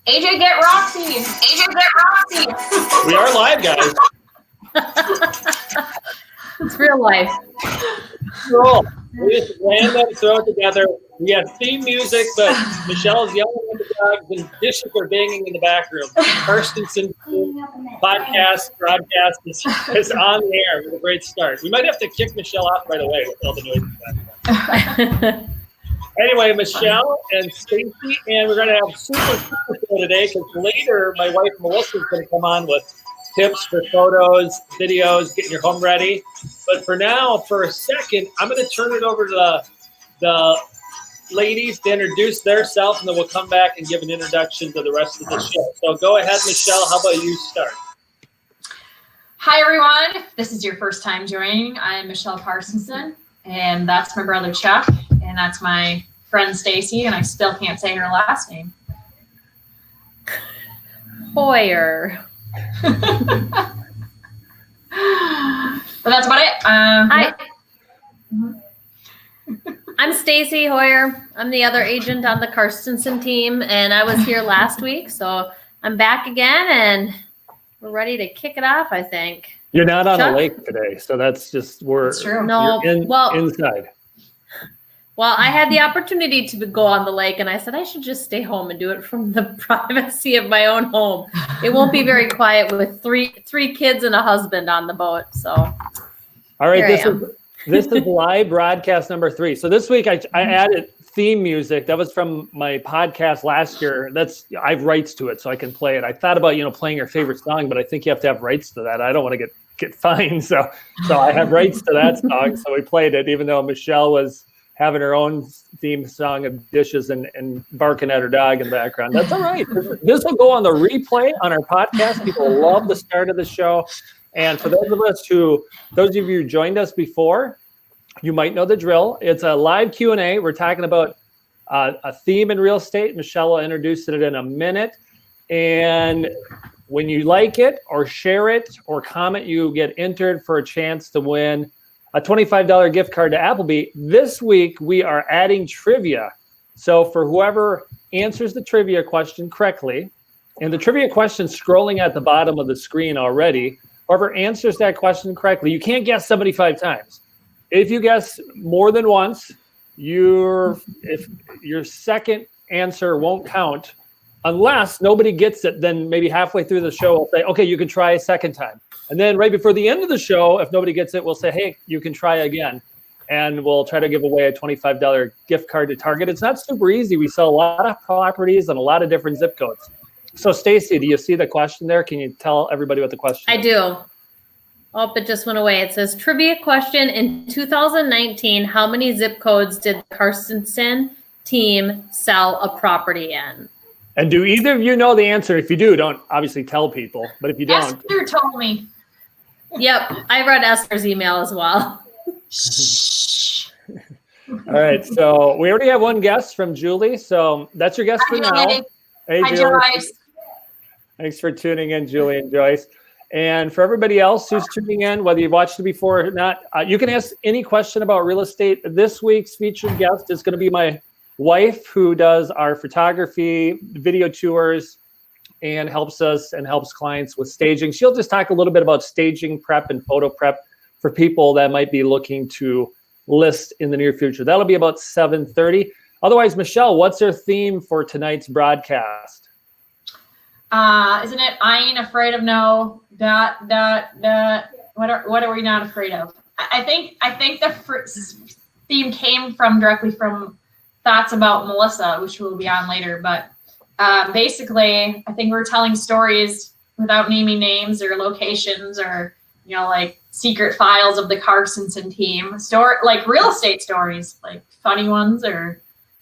AJ, get Roxy. AJ, get Roxy. We are live, guys. It's real life. Cool. We just random throw it together. We have theme music, but Michelle's yelling at the dogs and dishes are banging in the back room. Carstensen podcast, broadcast is on the air with a great start. We might have to kick Michelle off right away with all the noise in the background. Anyway, Michelle and Stacy, and we're going to have super show today because later my wife Melissa is going to come on with tips for photos, videos, getting your home ready. But for now, for a second, I'm going to turn it over to the ladies to introduce themselves, and then we'll come back and give an introduction to the rest of the show. So go ahead, Michelle. How about you start? Hi, everyone. If this is your first time joining, I'm Michelle Carstensen, and that's my brother Chuck, and that's my friend Stacy, and I still can't say her last name. Hoyer. But that's about it. Hi. I'm Stacy Hoyer. I'm the other agent on the Carstensen team, and I was here last week, so I'm back again, and we're ready to kick it off, I think. You're not on Chuck? a lake today, so that's true. No, inside. Well, I had the opportunity to go on the lake, and I said I should just stay home and do it from the privacy of my own home. It won't be very quiet with three kids and a husband on the boat. So, all right, this is live broadcast number 3. So this week I added theme music that was from my podcast last year. I have rights to it, so I can play it. I thought about playing your favorite song, but I think you have to have rights to that. I don't want to get fined, so I have rights to that song. So we played it, even though Michelle was having her own theme song of dishes and barking at her dog in the background. That's all right. This will go on the replay on our podcast. People love the start of the show. And for those of you who joined us before, you might know the drill. It's a live Q&A. We're talking about a theme in real estate. Michelle will introduce it in a minute. And when you like it or share it or comment, you get entered for a chance to win a $25 gift card to Applebee. This week, we are adding trivia. So for whoever answers the trivia question correctly, and the trivia question scrolling at the bottom of the screen already, whoever answers that question correctly, you can't guess 75 times. If you guess more than once, if your second answer won't count, unless nobody gets it, then maybe halfway through the show, we'll say, okay, you can try a second time. And then right before the end of the show, if nobody gets it, we'll say, hey, you can try again. And we'll try to give away a $25 gift card to Target. It's not super easy. We sell a lot of properties and a lot of different zip codes. So Stacy, do you see the question there? Can you tell everybody what the question is? I do. Oh, it just went away. It says, trivia question. In 2019, how many zip codes did the Carstensen team sell a property in? And do either of you know the answer? If you do, don't obviously tell people. But if you don't. Esther told me. Yep. I read Esther's email as well. All right. So we already have one guest from Julie. So that's your guest for now. Hey, Hi, Julie. Joyce. Thanks for tuning in, Julie and Joyce. And for everybody else who's tuning in, whether you've watched it before or not, you can ask any question about real estate. This week's featured guest is going to be my wife, who does our photography, video tours, and helps clients with staging. She'll just talk a little bit about staging prep and photo prep for people that might be looking to list in the near future. That'll be about 7:30. Otherwise, Michelle, what's our theme for tonight's broadcast? Isn't it I ain't afraid of no ... What are we not afraid of? I think the theme came directly from thoughts about Melissa, which we'll be on later. But basically, I think we're telling stories without naming names or locations or like secret files of the Carstensen team. Like real estate stories, like funny ones or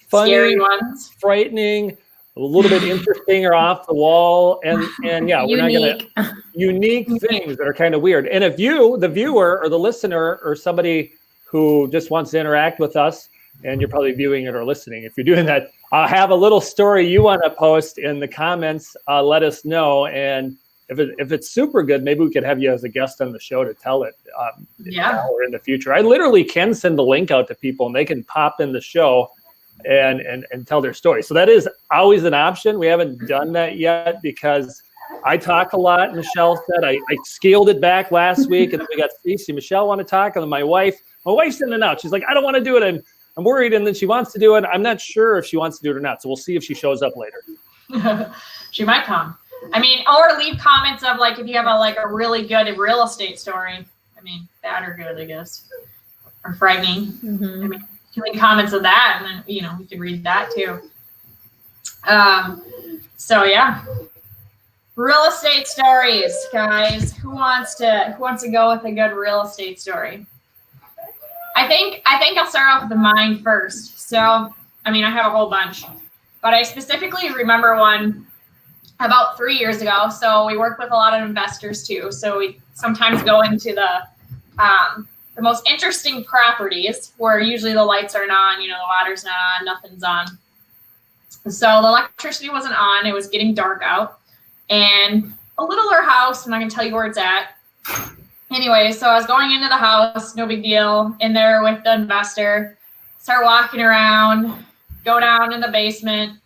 scary ones, frightening, a little bit interesting or off the wall, and yeah, we're not gonna unique things that are kind of weird. And if you, the viewer or the listener or somebody who just wants to interact with us, and you're probably viewing it or listening, if you're doing that, have a little story you want to post in the comments, let us know. And if it's super good, maybe we could have you as a guest on the show to tell it now or in the future. I literally can send the link out to people and they can pop in the show and tell their story. So that is always an option. We haven't done that yet because I talk a lot. Michelle said I scaled it back last week, and then we got Stacey. Michelle want to talk, and then my wife's in and out. She's like, I don't want to do it. I'm worried, and then she wants to do it. I'm not sure if she wants to do it or not. So we'll see if she shows up later. She might come. I mean, or leave comments of like if you have a really good real estate story. I mean, bad or good, I guess, or frightening. Mm-hmm. I mean, you leave comments of that, and then we can read that too. So yeah, real estate stories, guys. Who wants to go with a good real estate story? I think I'll start off with mine first. So, I mean, I have a whole bunch, but I specifically remember one about 3 years ago. So we work with a lot of investors too. So we sometimes go into the most interesting properties where usually the lights aren't on, the water's not on, nothing's on. So the electricity wasn't on. It was getting dark out, and a littler house. I'm not gonna tell you where it's at. Anyway, so I was going into the house, no big deal, in there with the investor, start walking around, go down in the basement,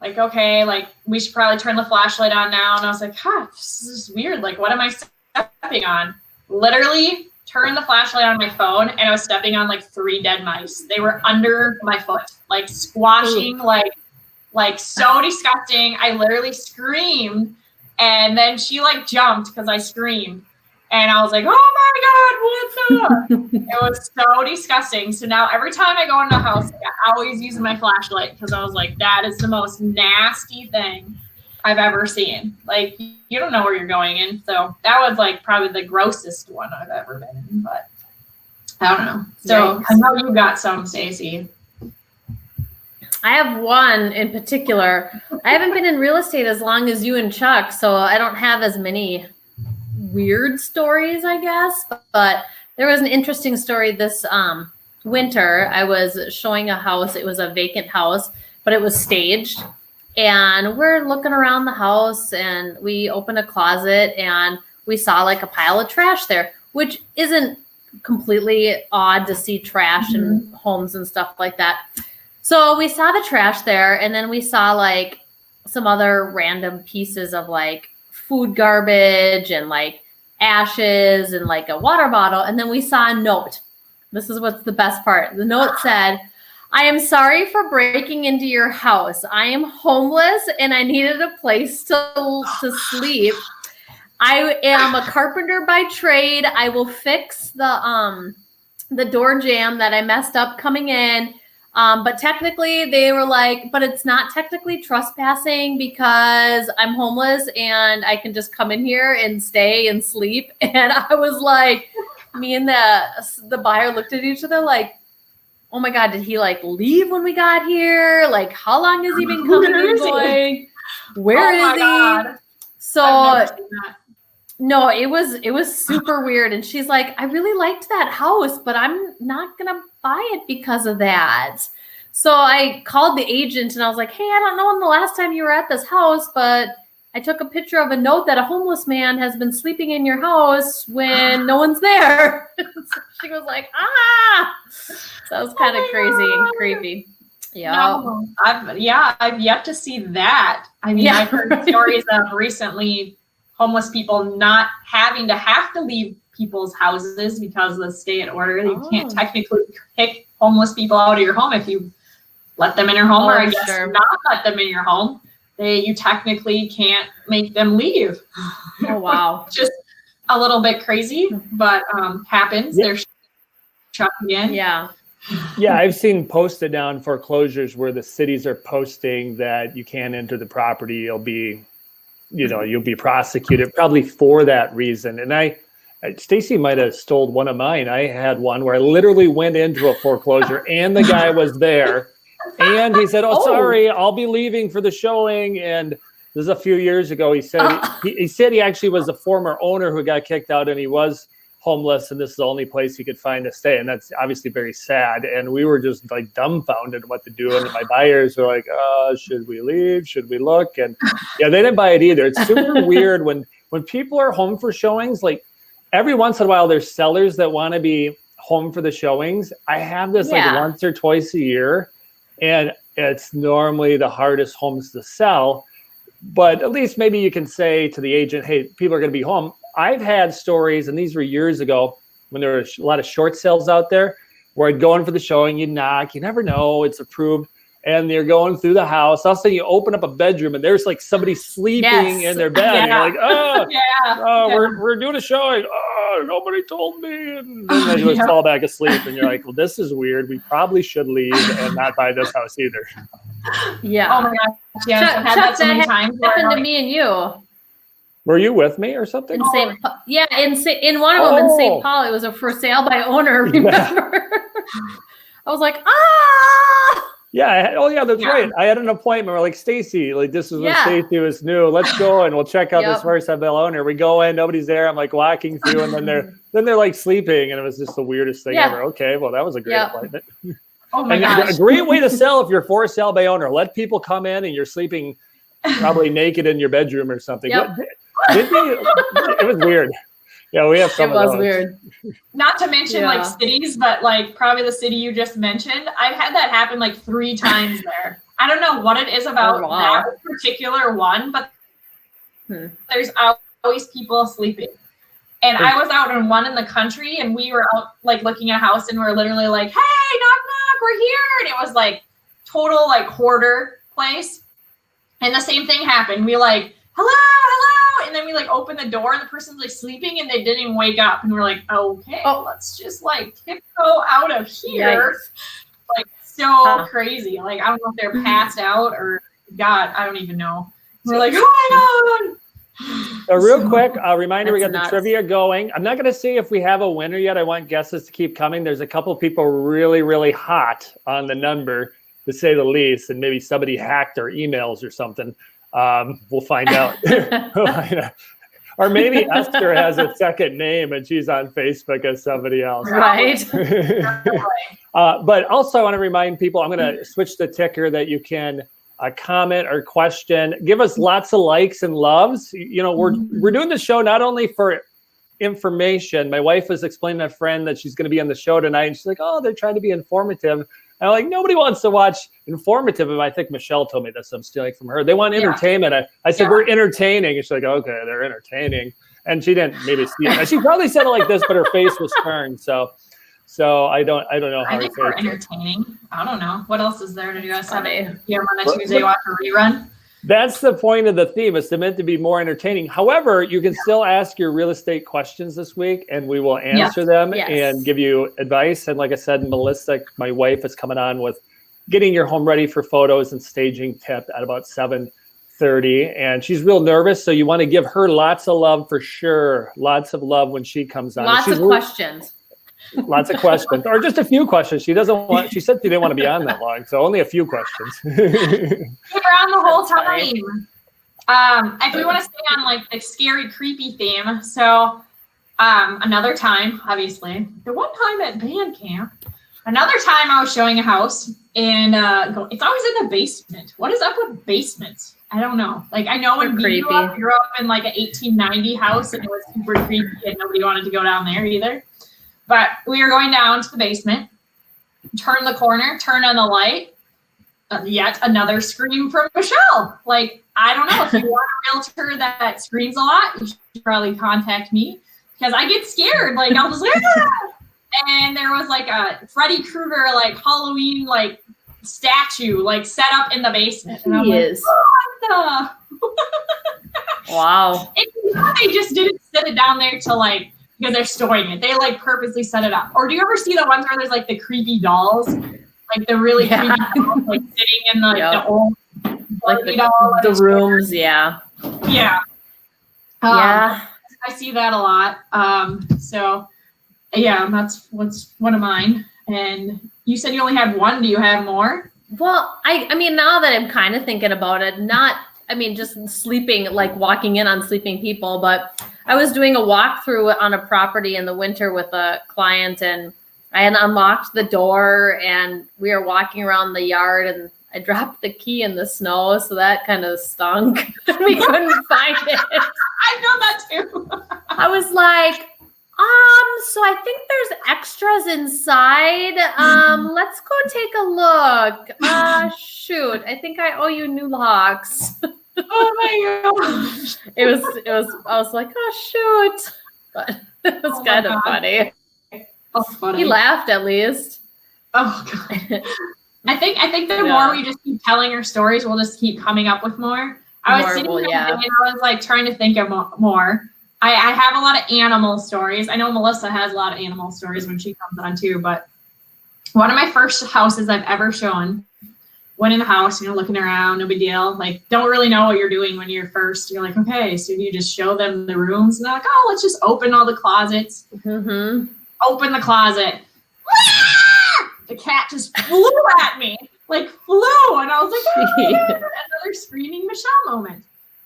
like, okay, like, we should probably turn the flashlight on now. And I was like, this is weird. Like, what am I stepping on? Literally turned the flashlight on my phone, and I was stepping on, like, 3 dead mice. They were under my foot, like, squashing, like, so disgusting. I literally screamed, and then she, like, jumped because I screamed. And I was like, oh my God, what the? It was so disgusting. So now every time I go into the house, I always use my flashlight because I was like, that is the most nasty thing I've ever seen. Like, you don't know where you're going in. So that was like probably the grossest one I've ever been in, but I don't know. So I know you got some, Stacey. I have one in particular. I haven't been in real estate as long as you and Chuck, so I don't have as many weird stories, I guess, but there was an interesting story this winter. I was showing a house. It was a vacant house, but it was staged, and we're looking around the house, and we opened a closet, and we saw like a pile of trash there, which isn't completely odd to see trash in homes and stuff like that. So we saw the trash there, and then we saw like some other random pieces of like food garbage and like ashes and like a water bottle. And then we saw a note. This is what's the best part. The note said, I am sorry for breaking into your house. I am homeless and I needed a place to sleep. I am a carpenter by trade. I will fix the door jamb that I messed up coming in. But technically they were like, but it's not technically trespassing because I'm homeless and I can just come in here and stay and sleep. And I was like, me and the buyer looked at each other like, oh my God, did he like leave when we got here? Like, how long has he been coming and going? Where is he? God. So no, it was super weird. And she's like, I really liked that house, but I'm not going to buy it because of that. So I called the agent and I was like, hey, I don't know when the last time you were at this house, but I took a picture of a note that a homeless man has been sleeping in your house when no one's there. So she was like, So that was kind of crazy and creepy. Yeah. No, I've yet to see that. I mean, I've heard stories of recently homeless people not having to leave people's houses because of the stay at order. You can't technically kick homeless people out of your home if you let them in your home, or I guess not let them in your home. You technically can't make them leave. Oh, wow. Just a little bit crazy, but happens. Yeah. They're shutting in. Yeah. Yeah, I've seen posted down foreclosures where the cities are posting that you can't enter the property. You'll be prosecuted probably for that reason. And Stacey might have stole one of mine. I had one where I literally went into a foreclosure and the guy was there. And he said, sorry, I'll be leaving for the showing. And this is a few years ago. He said he actually was a former owner who got kicked out and he was homeless. And this is the only place he could find to stay. And that's obviously very sad. And we were just like dumbfounded what to do. And my buyers were like, should we leave? Should we look? And yeah, they didn't buy it either. It's super weird when people are home for showings, like every once in a while there's sellers that want to be home for the showings. I have this like once or twice a year. and it's normally the hardest homes to sell. But at least maybe you can say to the agent, hey, people are going to be home. I've had stories, and these were years ago when there were a lot of short sales out there, where I'd go in for the showing, you knock, you never know, it's approved. And they're going through the house. All of a sudden you open up a bedroom and there's like somebody sleeping in their bed. And you're like, we're doing a showing. Oh, nobody told me. And then they just fall back asleep. And you're like, well, this is weird. We probably should leave and not buy this house either. Yeah. Oh my gosh. Yeah. Chuck, I've had that so many times. Happened to me and you. Were you with me or something? In one of them in St. Paul, it was a for sale by owner. Remember? I was like, ah. Yeah. That's right. I had an appointment. We're like, Stacy, like this is when Stacy was new. Let's go and we'll check out this first time owner. We go in, nobody's there. I'm like walking through, and then they're like sleeping, and it was just the weirdest thing ever. Okay, well that was a great appointment. Oh my gosh. A great way to sell if you're for sale by owner. Let people come in and you're sleeping probably naked in your bedroom or something. Yep. It was weird. Yeah, we have some. It was weird. Not to mention like cities, but like probably the city you just mentioned. I've had that happen like 3 times there. I don't know what it is about that particular one, but there's always people sleeping. And I was out in one in the country, and we were out like looking at a house, and we're literally like, "Hey, knock knock, we're here!" And it was like total like hoarder place. And the same thing happened. We like, hello, and then we like open the door, and the person's like sleeping, and they didn't even wake up, and we're like, okay, let's just like tiptoe out of here. Yikes. Like so crazy. Like I don't know if they're passed out or God, I don't even know. We're like, oh my God. Real quick, reminder, we got the trivia going. I'm not going to say if we have a winner yet. I want guesses to keep coming. There's a couple people really, really hot on the number, to say the least, and maybe somebody hacked our emails or something. We'll find out. Or maybe Esther has a second name and she's on Facebook as somebody else. Right. But also I want to remind people, I'm going to switch the ticker that you can comment or question. Give us lots of likes and loves. You know, we're doing the show not only for information. My wife was explaining to a friend that she's going to be on the show tonight, and she's like, oh, they're trying to be informative. And I'm like, nobody wants to watch informative. And I think Michelle told me this. I'm stealing from her. They want entertainment. I said, we're entertaining. And she's like, okay, they're entertaining. And she didn't maybe see it. She probably said it like this, but her face was turned. So I don't know how I think we're entertaining. I don't know. What else is there to do on Sunday? Yeah, on a Tuesday, watch a rerun. That's the point of the theme. It's meant to be more entertaining. However, you can still ask your real estate questions this week, and we will answer them and give you advice. And like I said, Melissa, my wife, is coming on with getting your home ready for photos and staging tip at about 7:30. And she's real nervous, so you want to give her lots of love for sure. Lots of love when she comes on. Lots of questions. Lots of questions, or just a few questions. She doesn't want. She said she didn't want to be on that long, so only a few questions. We're on the whole time. If we want to stay on like the scary, creepy theme, so another time, obviously, the one time at band camp. Another time I was showing a house, and it's always in the basement. What is up with basements? I don't know. Like I know when we grew up in like an 1890 house, and it was super creepy, and nobody wanted to go down there either. But we were going down to the basement, turn the corner, turn on the light, yet another scream from Michelle. Like, I don't know, if you want a realtor that screams a lot, you should probably contact me, because I get scared. Like, I'll just like, ah! And there was like a Freddy Krueger, like Halloween, like statue, like set up in the basement. And I'm like, what the? Wow. And they just didn't sit it down there to like, because they're storing it. They like purposely set it up. Or do you ever see the ones where there's like the creepy dolls? Like the really creepy dolls like sitting in the old like the rooms, Yeah. I see that a lot. So yeah, that's what's one of mine. And you said you only had one. Do you have more? Well, I mean, now that I'm kind of thinking about it, just sleeping, like walking in on sleeping people, but I was doing a walkthrough on a property in the winter with a client, and I had unlocked the door, and we were walking around the yard, and I dropped the key in the snow, so that kind of stunk. We couldn't find it. I know that too. I was like, So I think there's extras inside. Let's go take a look. Shoot, I think I owe you new locks. Oh my gosh. It was, I was like, oh shoot. But it was kind of funny. That's funny. He laughed at least. Oh god. I think the more we just keep telling our stories, we'll just keep coming up with more. I was sitting there and I was like trying to think of more. I have a lot of animal stories. I know Melissa has a lot of animal stories when she comes on too, but one of my first houses I've ever shown, went in the house, looking around, no big deal. Like, don't really know what you're doing when you're first. You're like, okay, so you just show them the rooms, and they're like, oh, let's just open all the closets. Mm-hmm. Open the closet. The cat just flew at me, and I was like, oh, another screaming Michelle moment.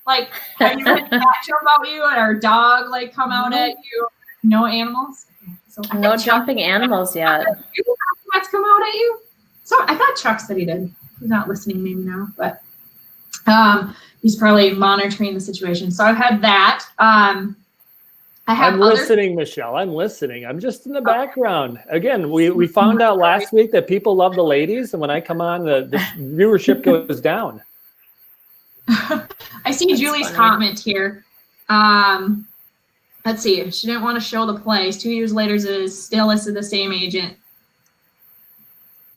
Like, have you had a cat jump out you and our dog come out at you? No animals? So no jumping animals yet. You have cats come out at you? So I thought Chuck said he did. He's not listening maybe now, but he's probably monitoring the situation. So I've had that. I'm listening, Michelle. I'm listening. I'm just in the background. Again, we found out last week that people love the ladies, and when I come on, the viewership goes down. I see Julie's comment here. Let's see. She didn't want to show the place. 2 years later, is still listed the same agent.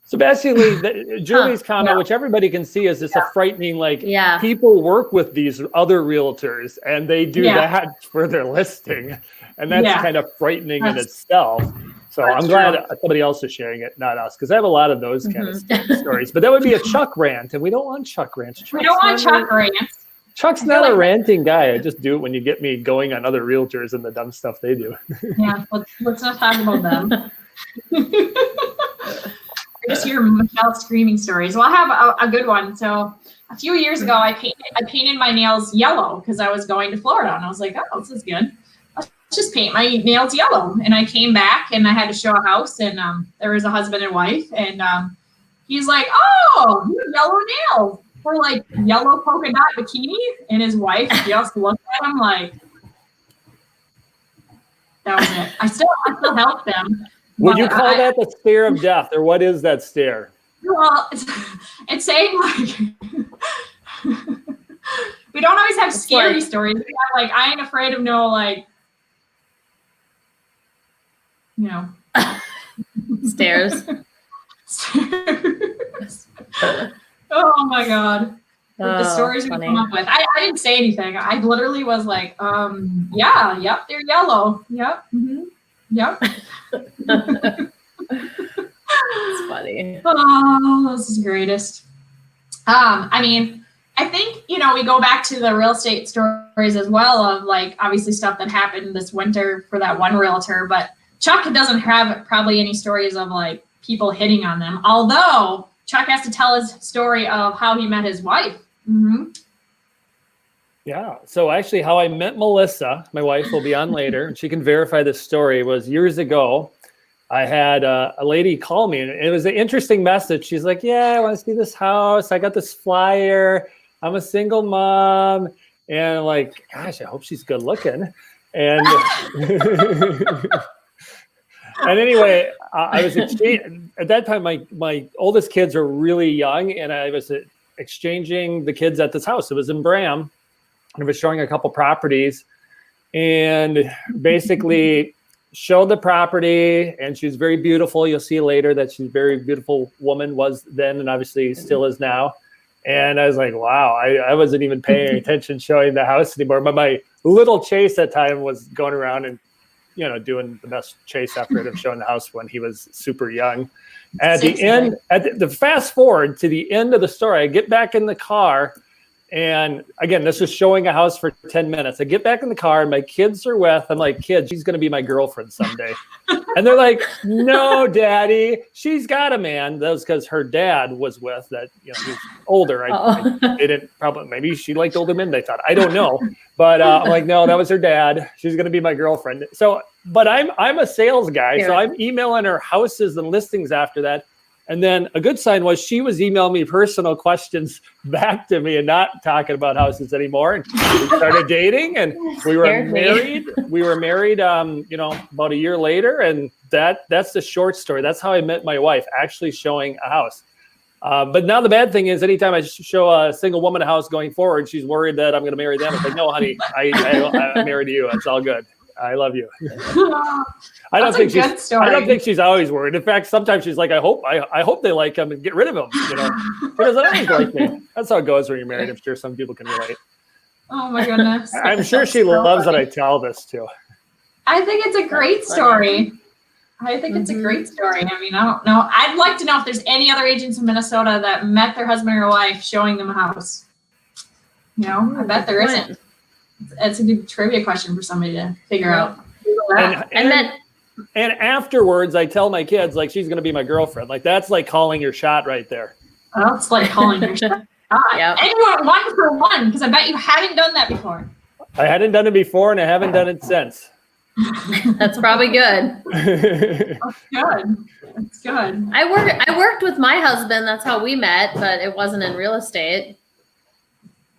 So basically, Julie's comment, which everybody can see, is just a frightening, people work with these other realtors and they do that for their listing. And that's kind of frightening in itself. So I'm glad somebody else is sharing it, not us, because I have a lot of those kind of stories. But that would be a Chuck rant, and we don't want Chuck rants. We don't want Chuck rants. Chuck's not a ranting guy. I just do it when you get me going on other realtors and the dumb stuff they do. Yeah, let's not talk about them. I just hear Michelle screaming stories. Well, I have a good one. So a few years ago, I painted my nails yellow because I was going to Florida, and I was like, oh, this is good. Let's just paint my nails yellow. And I came back, and I had to show a house, and there was a husband and wife, and he's like, oh, you have yellow nails for yellow polka dot bikini, and his wife just looked at him like, that was it. I still helped them. Would you call that the stare of death, or what is that stare? Well, it's saying we don't always have scary stories. We have I ain't afraid of no stairs. Oh my god. The stories we come up with. I didn't say anything. I literally was like, yep, they're yellow. Yep. Mm-hmm. Yep. It's funny. Oh, this is greatest. I think, we go back to the real estate stories as well of obviously stuff that happened this winter for that one realtor, but Chuck doesn't have probably any stories of people hitting on them. Although Chuck has to tell his story of how he met his wife. Mm-hmm. Yeah. So actually how I met Melissa, my wife will be on later, and she can verify this story, was years ago. I had a lady call me, and it was an interesting message. She's like, yeah, I want to see this house. I got this flyer. I'm a single mom. And I'm like, gosh, I hope she's good looking. And and anyway, I was exchanging, at that time, my oldest kids were really young, and I was exchanging the kids at this house. It was in Bram. I was showing a couple properties, and basically showed the property, and she's very beautiful. You'll see later that she's a very beautiful woman, was then, and obviously still is now. And I was like, wow, I wasn't even paying attention showing the house anymore. But my little Chase at that time was going around and, doing the best Chase effort of showing the house when he was super young. At the end, the fast forward to the end of the story, I get back in the car. And again, this was showing a house for 10 minutes. I get back in the car, and my kids are with. I'm like, kids, she's going to be my girlfriend someday. And they're like, no, Daddy, she's got a man. That was because her dad was with that. He's older. They didn't probably. Maybe she liked older men, they thought. I don't know. But I'm like, no, that was her dad. She's going to be my girlfriend. So, but I'm a sales guy, so I'm emailing her houses and listings after that. And then a good sign was she was emailing me personal questions back to me and not talking about houses anymore. And we started dating, and we were married. We were married, about a year later. And that's the short story. That's how I met my wife, actually showing a house. But now the bad thing is, anytime I show a single woman a house going forward, she's worried that I'm going to marry them. It's like, no, honey, I'm married to you. It's all good. I love you. I don't think she's always worried. In fact, sometimes she's like, I hope they like him and get rid of him. She doesn't always like me. That's how it goes when you're married. I'm sure some people can relate. Oh my goodness. I'm sure she loves that I tell this too. I think it's a great story. I think it's a great story. I mean, I don't know. I'd like to know if there's any other agents in Minnesota that met their husband or wife showing them a house. I bet there isn't. It's a good trivia question for somebody to figure out. And afterwards, I tell my kids, like, she's going to be my girlfriend. Like, that's like calling your shot right there. That's like calling your shot. Yep. And you went 1 for 1, because I bet you haven't done that before. I hadn't done it before, and I haven't done it since. That's probably good. That's good. That's good. I worked with my husband. That's how we met, but it wasn't in real estate.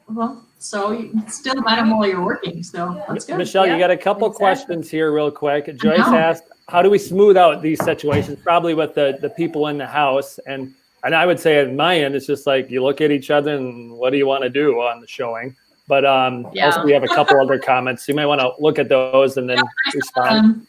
Well, so you still met him while you're working, so that's good. Michelle, you got a couple questions here real quick. Joyce asked, how do we smooth out these situations? Probably with the people in the house. And I would say at my end, it's just like you look at each other and what do you want to do on the showing? But also we have a couple other comments. You might want to look at those and then respond.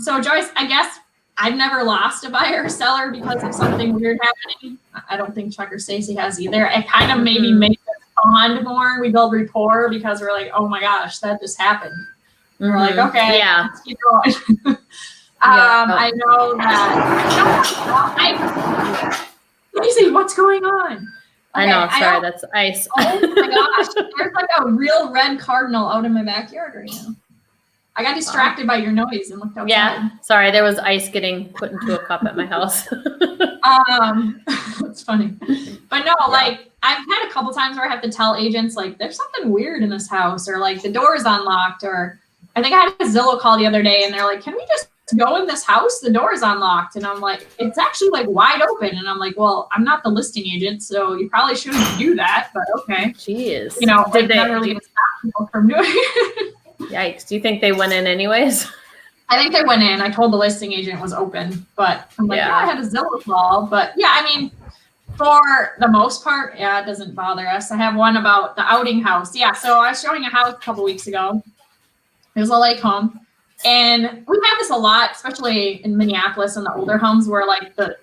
So Joyce, I guess I've never lost a buyer or seller because of something weird happening. I don't think Chuck or Stacy has either. It kind of maybe makes us bond more. We build rapport because we're like, oh my gosh, that just happened. We're like, okay, let's keep going. I know that. Stacy, what's going on? Okay, I know. Sorry, that's ice. Oh my gosh, there's like a real red cardinal out in my backyard right now. I got distracted by your noise and looked outside. Yeah, sorry, there was ice getting put into a cup at my house. It's funny, but no, like I've had a couple times where I have to tell agents like there's something weird in this house, or like the door's unlocked, or I think I had a Zillow call the other day and they're like, can we just go in this house? The door's unlocked. And I'm like, it's actually like wide open. And I'm like, well, I'm not the listing agent, so you probably shouldn't do that, but okay. Jeez. Did they really going to stop people from doing it? Yikes. Do you think they went in anyways? I think they went in. I told the listing agent it was open, but I'm like, I had a Zillow call. But yeah, I mean, for the most part, it doesn't bother us. I have one about the outing house. Yeah, so I was showing a house a couple weeks ago. It was a lake home. And we have this a lot, especially in Minneapolis and the older homes where like the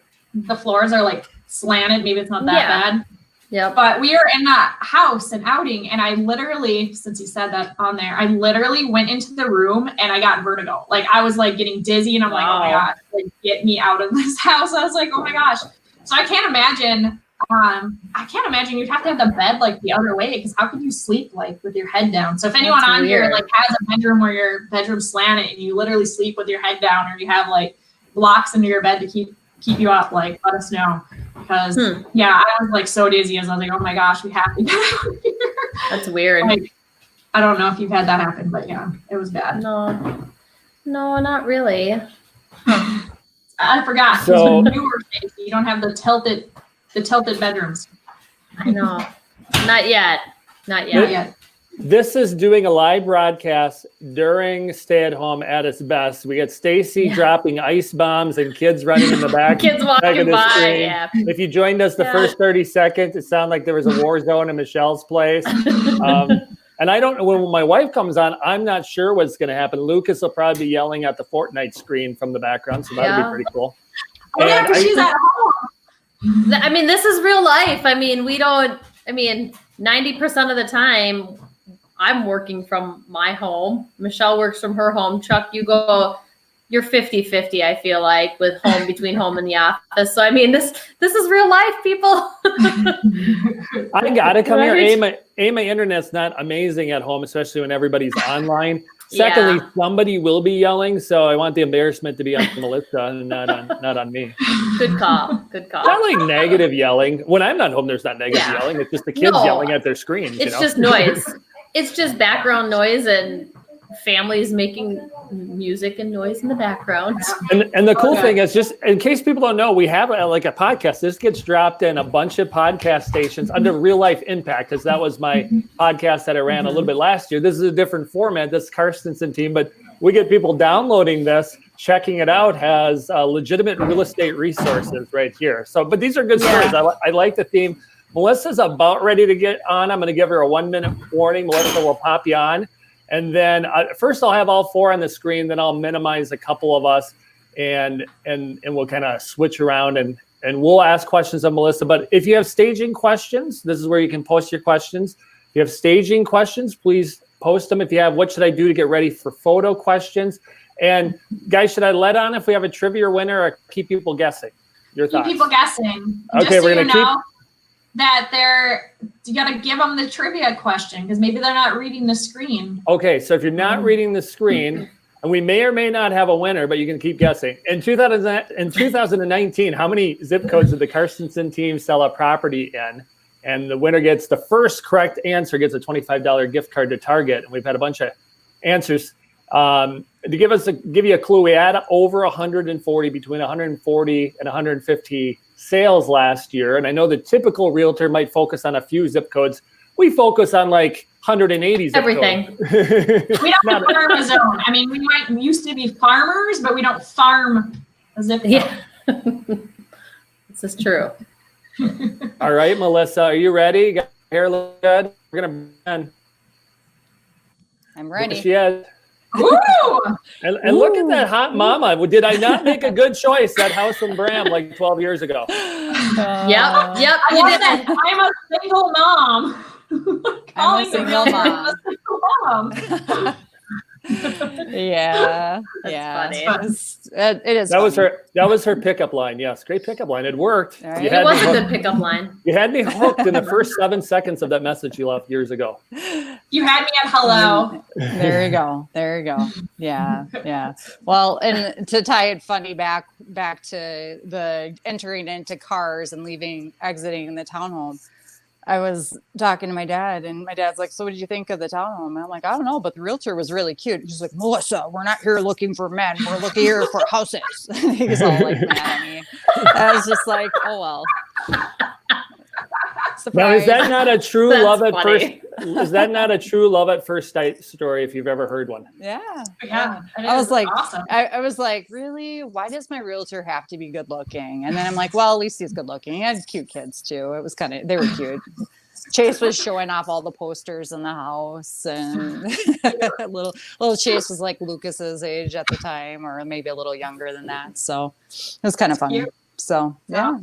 floors are like slanted. Maybe it's not that bad. Yeah. But we are in that house and outing. And I literally, since you said that on there, I literally went into the room and I got vertigo. Like I was like getting dizzy and I'm like, oh my gosh, like get me out of this house. I was like, oh my gosh. So I can't imagine you'd have to have the bed like the other way, because how could you sleep like with your head down? So if anyone on here like has a bedroom where your bedroom's slanted and you literally sleep with your head down, or you have like blocks under your bed to keep you up, like let us know. Because I was like so dizzy as I was like, oh my gosh, we have to get out of here. That's weird. Like, I don't know if you've had that happen, but yeah, it was bad. No, not really. I forgot. So when you were Stacy, you don't have the tilted bedrooms. I know. Not yet. This is doing a live broadcast during stay at home at its best. We get Stacy dropping ice bombs and kids running in the back. Kids walking by. Yeah. If you joined us the first 30 seconds, it sounded like there was a war zone in Michelle's place. And I don't know, when my wife comes on, I'm not sure what's going to happen. Lucas will probably be yelling at the Fortnite screen from the background, so that'll be pretty cool. Oh, yeah, because she's at home. I mean, this is real life. I mean, 90% of the time, I'm working from my home. Michelle works from her home. Chuck, you're 50-50, I feel like, with between home and the office. So, I mean, this is real life, people. I got to come here. My internet's not amazing at home, especially when everybody's online. Secondly, somebody will be yelling, so I want the embarrassment to be on Melissa and not on me. Good call. Not like negative yelling. When I'm not home, there's not negative yelling. It's just the kids yelling at their screens. It's just noise. It's just background noise, and families making music and noise in the background. And the cool thing is, just in case people don't know, we have like a podcast. This gets dropped in a bunch of podcast stations under Real Life Impact, because that was my podcast that I ran a little bit last year. This is a different format, this Carstensen Team, but we get people downloading this, checking it out, has legitimate real estate resources right here. So, but these are good stories. I like the theme. Melissa's about ready to get on. I'm going to give her a 1-minute warning. Melissa will pop you on. And then first I'll have all 4 on the screen, then I'll minimize a couple of us and we'll kind of switch around and we'll ask questions of Melissa. But if you have staging questions, this is where you can post your questions. If you have staging questions, please post them. If you have, what should I do to get ready for photo questions? And guys, should I let on if we have a trivia winner or keep people guessing? Your thoughts? Keep people guessing. Okay, Just we're so going to keep. That you got to give them the trivia question, because maybe they're not reading the screen. Okay, so if you're not reading the screen, and we may or may not have a winner, but you can keep guessing. In 2019, how many zip codes did the Carstensen team sell a property in? And the winner gets the first correct answer, gets a $25 gift card to Target. And we've had a bunch of answers. To give you a clue, we had over 140, between 140 and 150 sales last year. And I know the typical realtor might focus on a few zip codes. We focus on like 180 zip Everything. codes. We don't farm a zone. I mean, we used to be farmers, but we don't farm a zip code. Yeah. This is true. All right, Melissa, are you ready? You got your hair look good? We're going to I'm ready. She is. Ooh! And look at that hot mama. Did I not make a good choice? That house in Bram like 12 years ago. Yep. I You love did that. it. I'm a single mom. I'm a single I'm a single mom. Yeah. That's Yeah. funny. It is. That was her pickup line. Yes, great pickup line. It worked. All right. You It had was me a hooked. good pickup line. You had me hooked in the first 7 seconds of that message you left years ago. You had me at hello. There you go. There you go. Yeah. Yeah. Well, and to tie it funny back to the entering into cars and exiting the townhome. I was talking to my dad, and my dad's like, "So what did you think of the townhome?" And I'm like, "I don't know, but the realtor was really cute." He's like, "Melissa, we're not here looking for men. We're looking here for houses." He's all like mad at me. I was just like, "Oh well." Now, is that not a true That's love at funny. first? Is that not a true love at first sight story? If you've ever heard one. Yeah. Yeah, it I was is like, awesome. I was like, really? Why does my realtor have to be good looking? And then I'm like, well, at least he's good looking. He had cute kids too. It was they were cute. Chase was showing off all the posters in the house, and little Chase was like Lucas's age at the time, or maybe a little younger than that. So it was kind of funny. Cute. So yeah.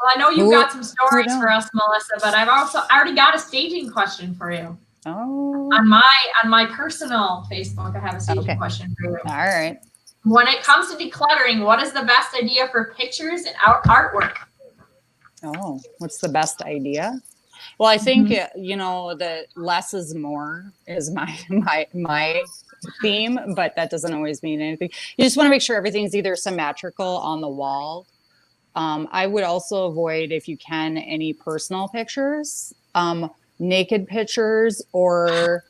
Well, I know you've got some stories knows? for us, Melissa, but I already got a staging question for you. Oh, On my personal Facebook, I have a staging Okay. question for you. all right. When it comes to decluttering, what is the best idea for pictures and artwork? Oh, what's the best idea? Well, I think that less is more is my theme, but that doesn't always mean anything. You just want to make sure everything's either symmetrical on the wall. I would also avoid, if you can, any personal pictures, naked pictures or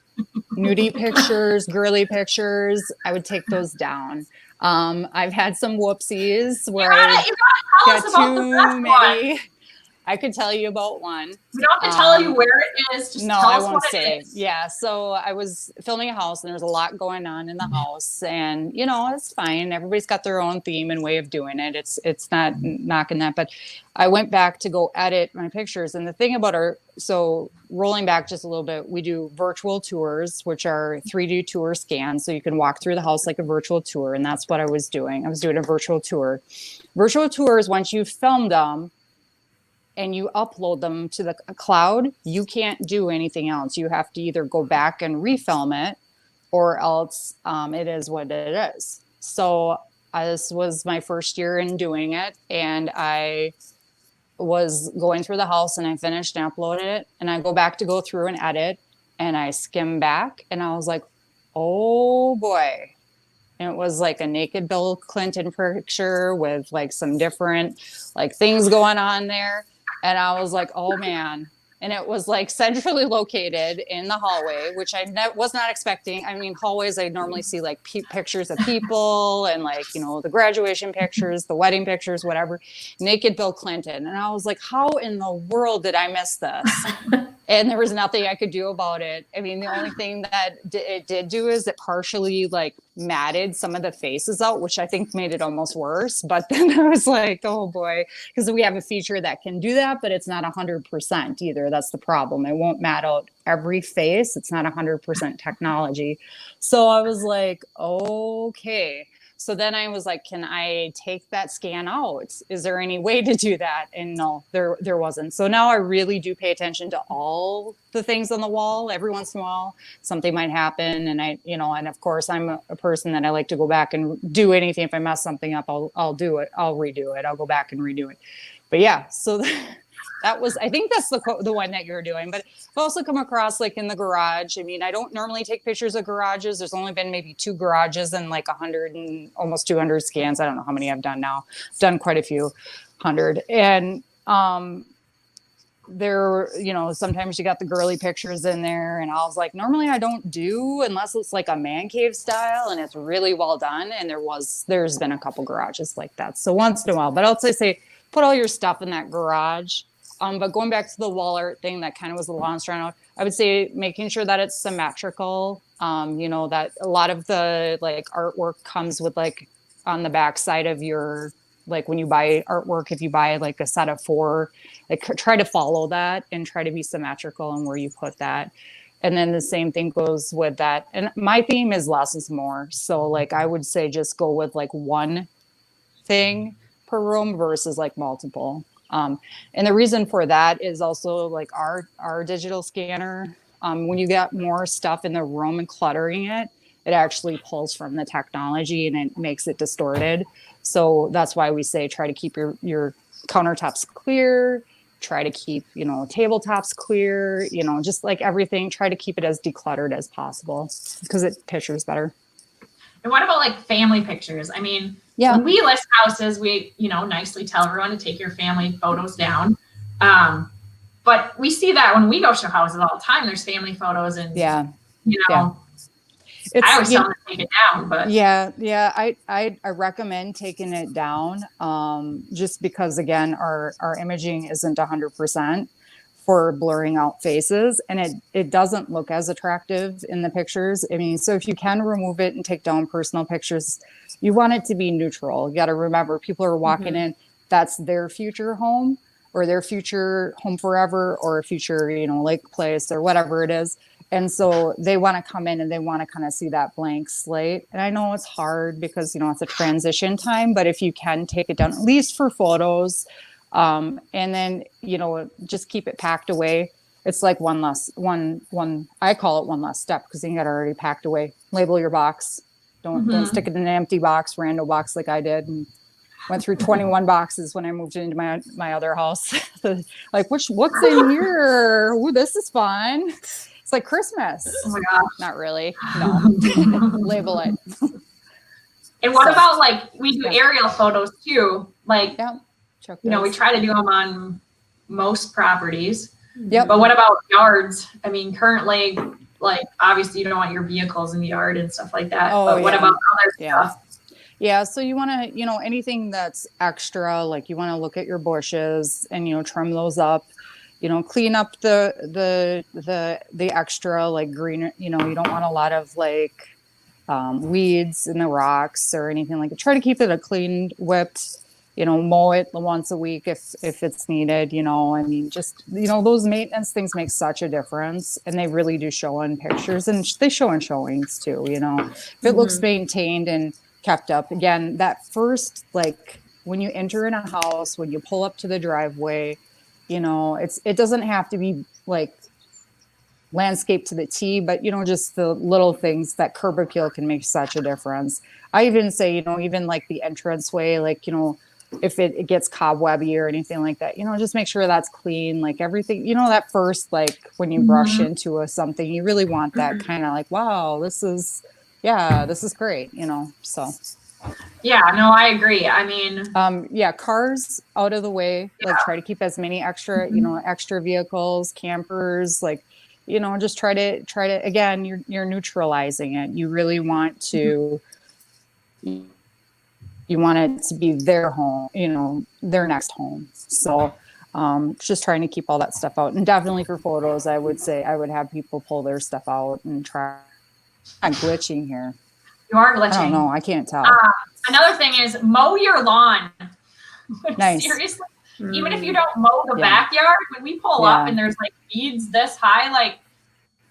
nudie pictures, girly pictures. I would take those down. I've had some whoopsies where I You gotta tell us about the best one. I could tell you about one. We don't have to tell you where it is. Just No, tell I us won't what say. it is. Yeah. So I was filming a house, and there's a lot going on in the house, and it's fine. Everybody's got their own theme and way of doing it. It's not knocking that, but I went back to go edit my pictures. And the thing about so rolling back just a little bit, we do virtual tours, which are 3D tour scans. So you can walk through the house like a virtual tour. And that's what I was doing. I was doing a virtual tour. Virtual tours, once you've filmed them, and you upload them to the cloud, you can't do anything else. You have to either go back and refilm it, or else it is what it is. So this was my first year in doing it, and I was going through the house, and I finished and uploaded it, and I go through and edit, and I skim back, and I was like, oh boy. And it was like a naked Bill Clinton picture with like some different like things going on there. And I was like, oh man, and it was like centrally located in the hallway, which I was not expecting. I mean, hallways, I normally see like pictures of people and like, you know, the graduation pictures, the wedding pictures, whatever, naked Bill Clinton. And I was like, how in the world did I miss this? And there was nothing I could do about it. I mean, the only thing that it did do is it partially like matted some of the faces out, which I think made it almost worse. But then I was like, oh boy, because we have a feature that can do that, but it's not 100% either. That's the problem. It won't mat out every face. It's not 100% technology. So I was like, okay. So then I was like, can I take that scan out? Is there any way to do that? And no, there wasn't. So now I really do pay attention to all the things on the wall. Every once in a while, something might happen. And and of course I'm a person that I like to go back and do anything. If I mess something up, I'll do it. I'll redo it. I'll go back and redo it. But yeah, so that was, I think that's the one that you're doing, but I've also come across like in the garage. I mean, I don't normally take pictures of garages. There's only been maybe 2 garages and like 100 and almost 200 scans. I don't know how many I've done now. I've done quite a few 100. And, there, sometimes you got the girly pictures in there, and I was like, normally I don't do unless it's like a man cave style and it's really well done. And there's been a couple garages like that. So once in a while, but I'll say, put all your stuff in that garage. But going back to the wall art thing, that kind of was the long strand. I would say making sure that it's symmetrical. That a lot of the like artwork comes with like on the back side of your, like when you buy artwork, if you buy like a set of 4, like try to follow that and try to be symmetrical in where you put that. And then the same thing goes with that. And my theme is less is more. So like I would say just go with like one thing per room versus like multiple. And the reason for that is also like our digital scanner. When you get more stuff in the room and cluttering it, it actually pulls from the technology and it makes it distorted. So that's why we say try to keep your countertops clear, try to keep, tabletops clear, just like everything, try to keep it as decluttered as possible because it pictures better. And what about like family pictures? I mean, when we list houses, we, nicely tell everyone to take your family photos down. But we see that when we go show houses all the time, there's family photos and, I always tell them to take it down, but I recommend taking it down, just because again, our imaging isn't 100% for blurring out faces, and it doesn't look as attractive in the pictures. I mean, so if you can remove it and take down personal pictures, you want it to be neutral. You got to remember, people are walking in, that's their future home or their future home forever or a future, lake place or whatever it is. And so they want to come in and they want to kind of see that blank slate. And I know it's hard because, it's a transition time, but if you can take it down, at least for photos, and then, just keep it packed away. It's like one, I call it one less step because then you got it already packed away. Label your box. Don't stick it in an empty box, rando box like I did. And went through 21 boxes when I moved into my other house. Like, what's in here? Ooh, this is fun. It's like Christmas. Oh my gosh. Not really. No. Label it. And what about like we do aerial photos too? Like, we try to do them on most properties. Yep. But what about yards? I mean, currently, like obviously you don't want your vehicles in the yard and stuff like that. Oh, but what about other stuff? Yeah, so you want to, anything that's extra, like you want to look at your bushes and trim those up. Clean up the extra like green, you don't want a lot of like weeds in the rocks or anything like that. Try to keep it a clean, whipped, mow it once a week if it's needed, I mean, just, those maintenance things make such a difference and they really do show in pictures and they show in showings too, if it looks maintained and kept up. Again, that first, like when you enter in a house, when you pull up to the driveway, it doesn't have to be like landscape to the T, but just the little things that curb appeal can make such a difference. I even say, even like the entranceway, like, if it gets cobwebby or anything like that, just make sure that's clean, like everything, that first, like when you brush into something, you really want that kind of like, wow, this is great, so. Yeah, no, I agree. I mean, yeah, cars out of the way, like try to keep as many extra, extra vehicles, campers, like, just try to, again, you're neutralizing it. You really want to, you want it to be their home, their next home. So, just trying to keep all that stuff out. And definitely for photos, I would say I would have people pull their stuff out and try. I'm glitching here. you are glitching. I don't know. I can't tell. Another thing is mow your lawn. Nice. Seriously, even if you don't mow the backyard, when we pull up and there's like weeds this high, like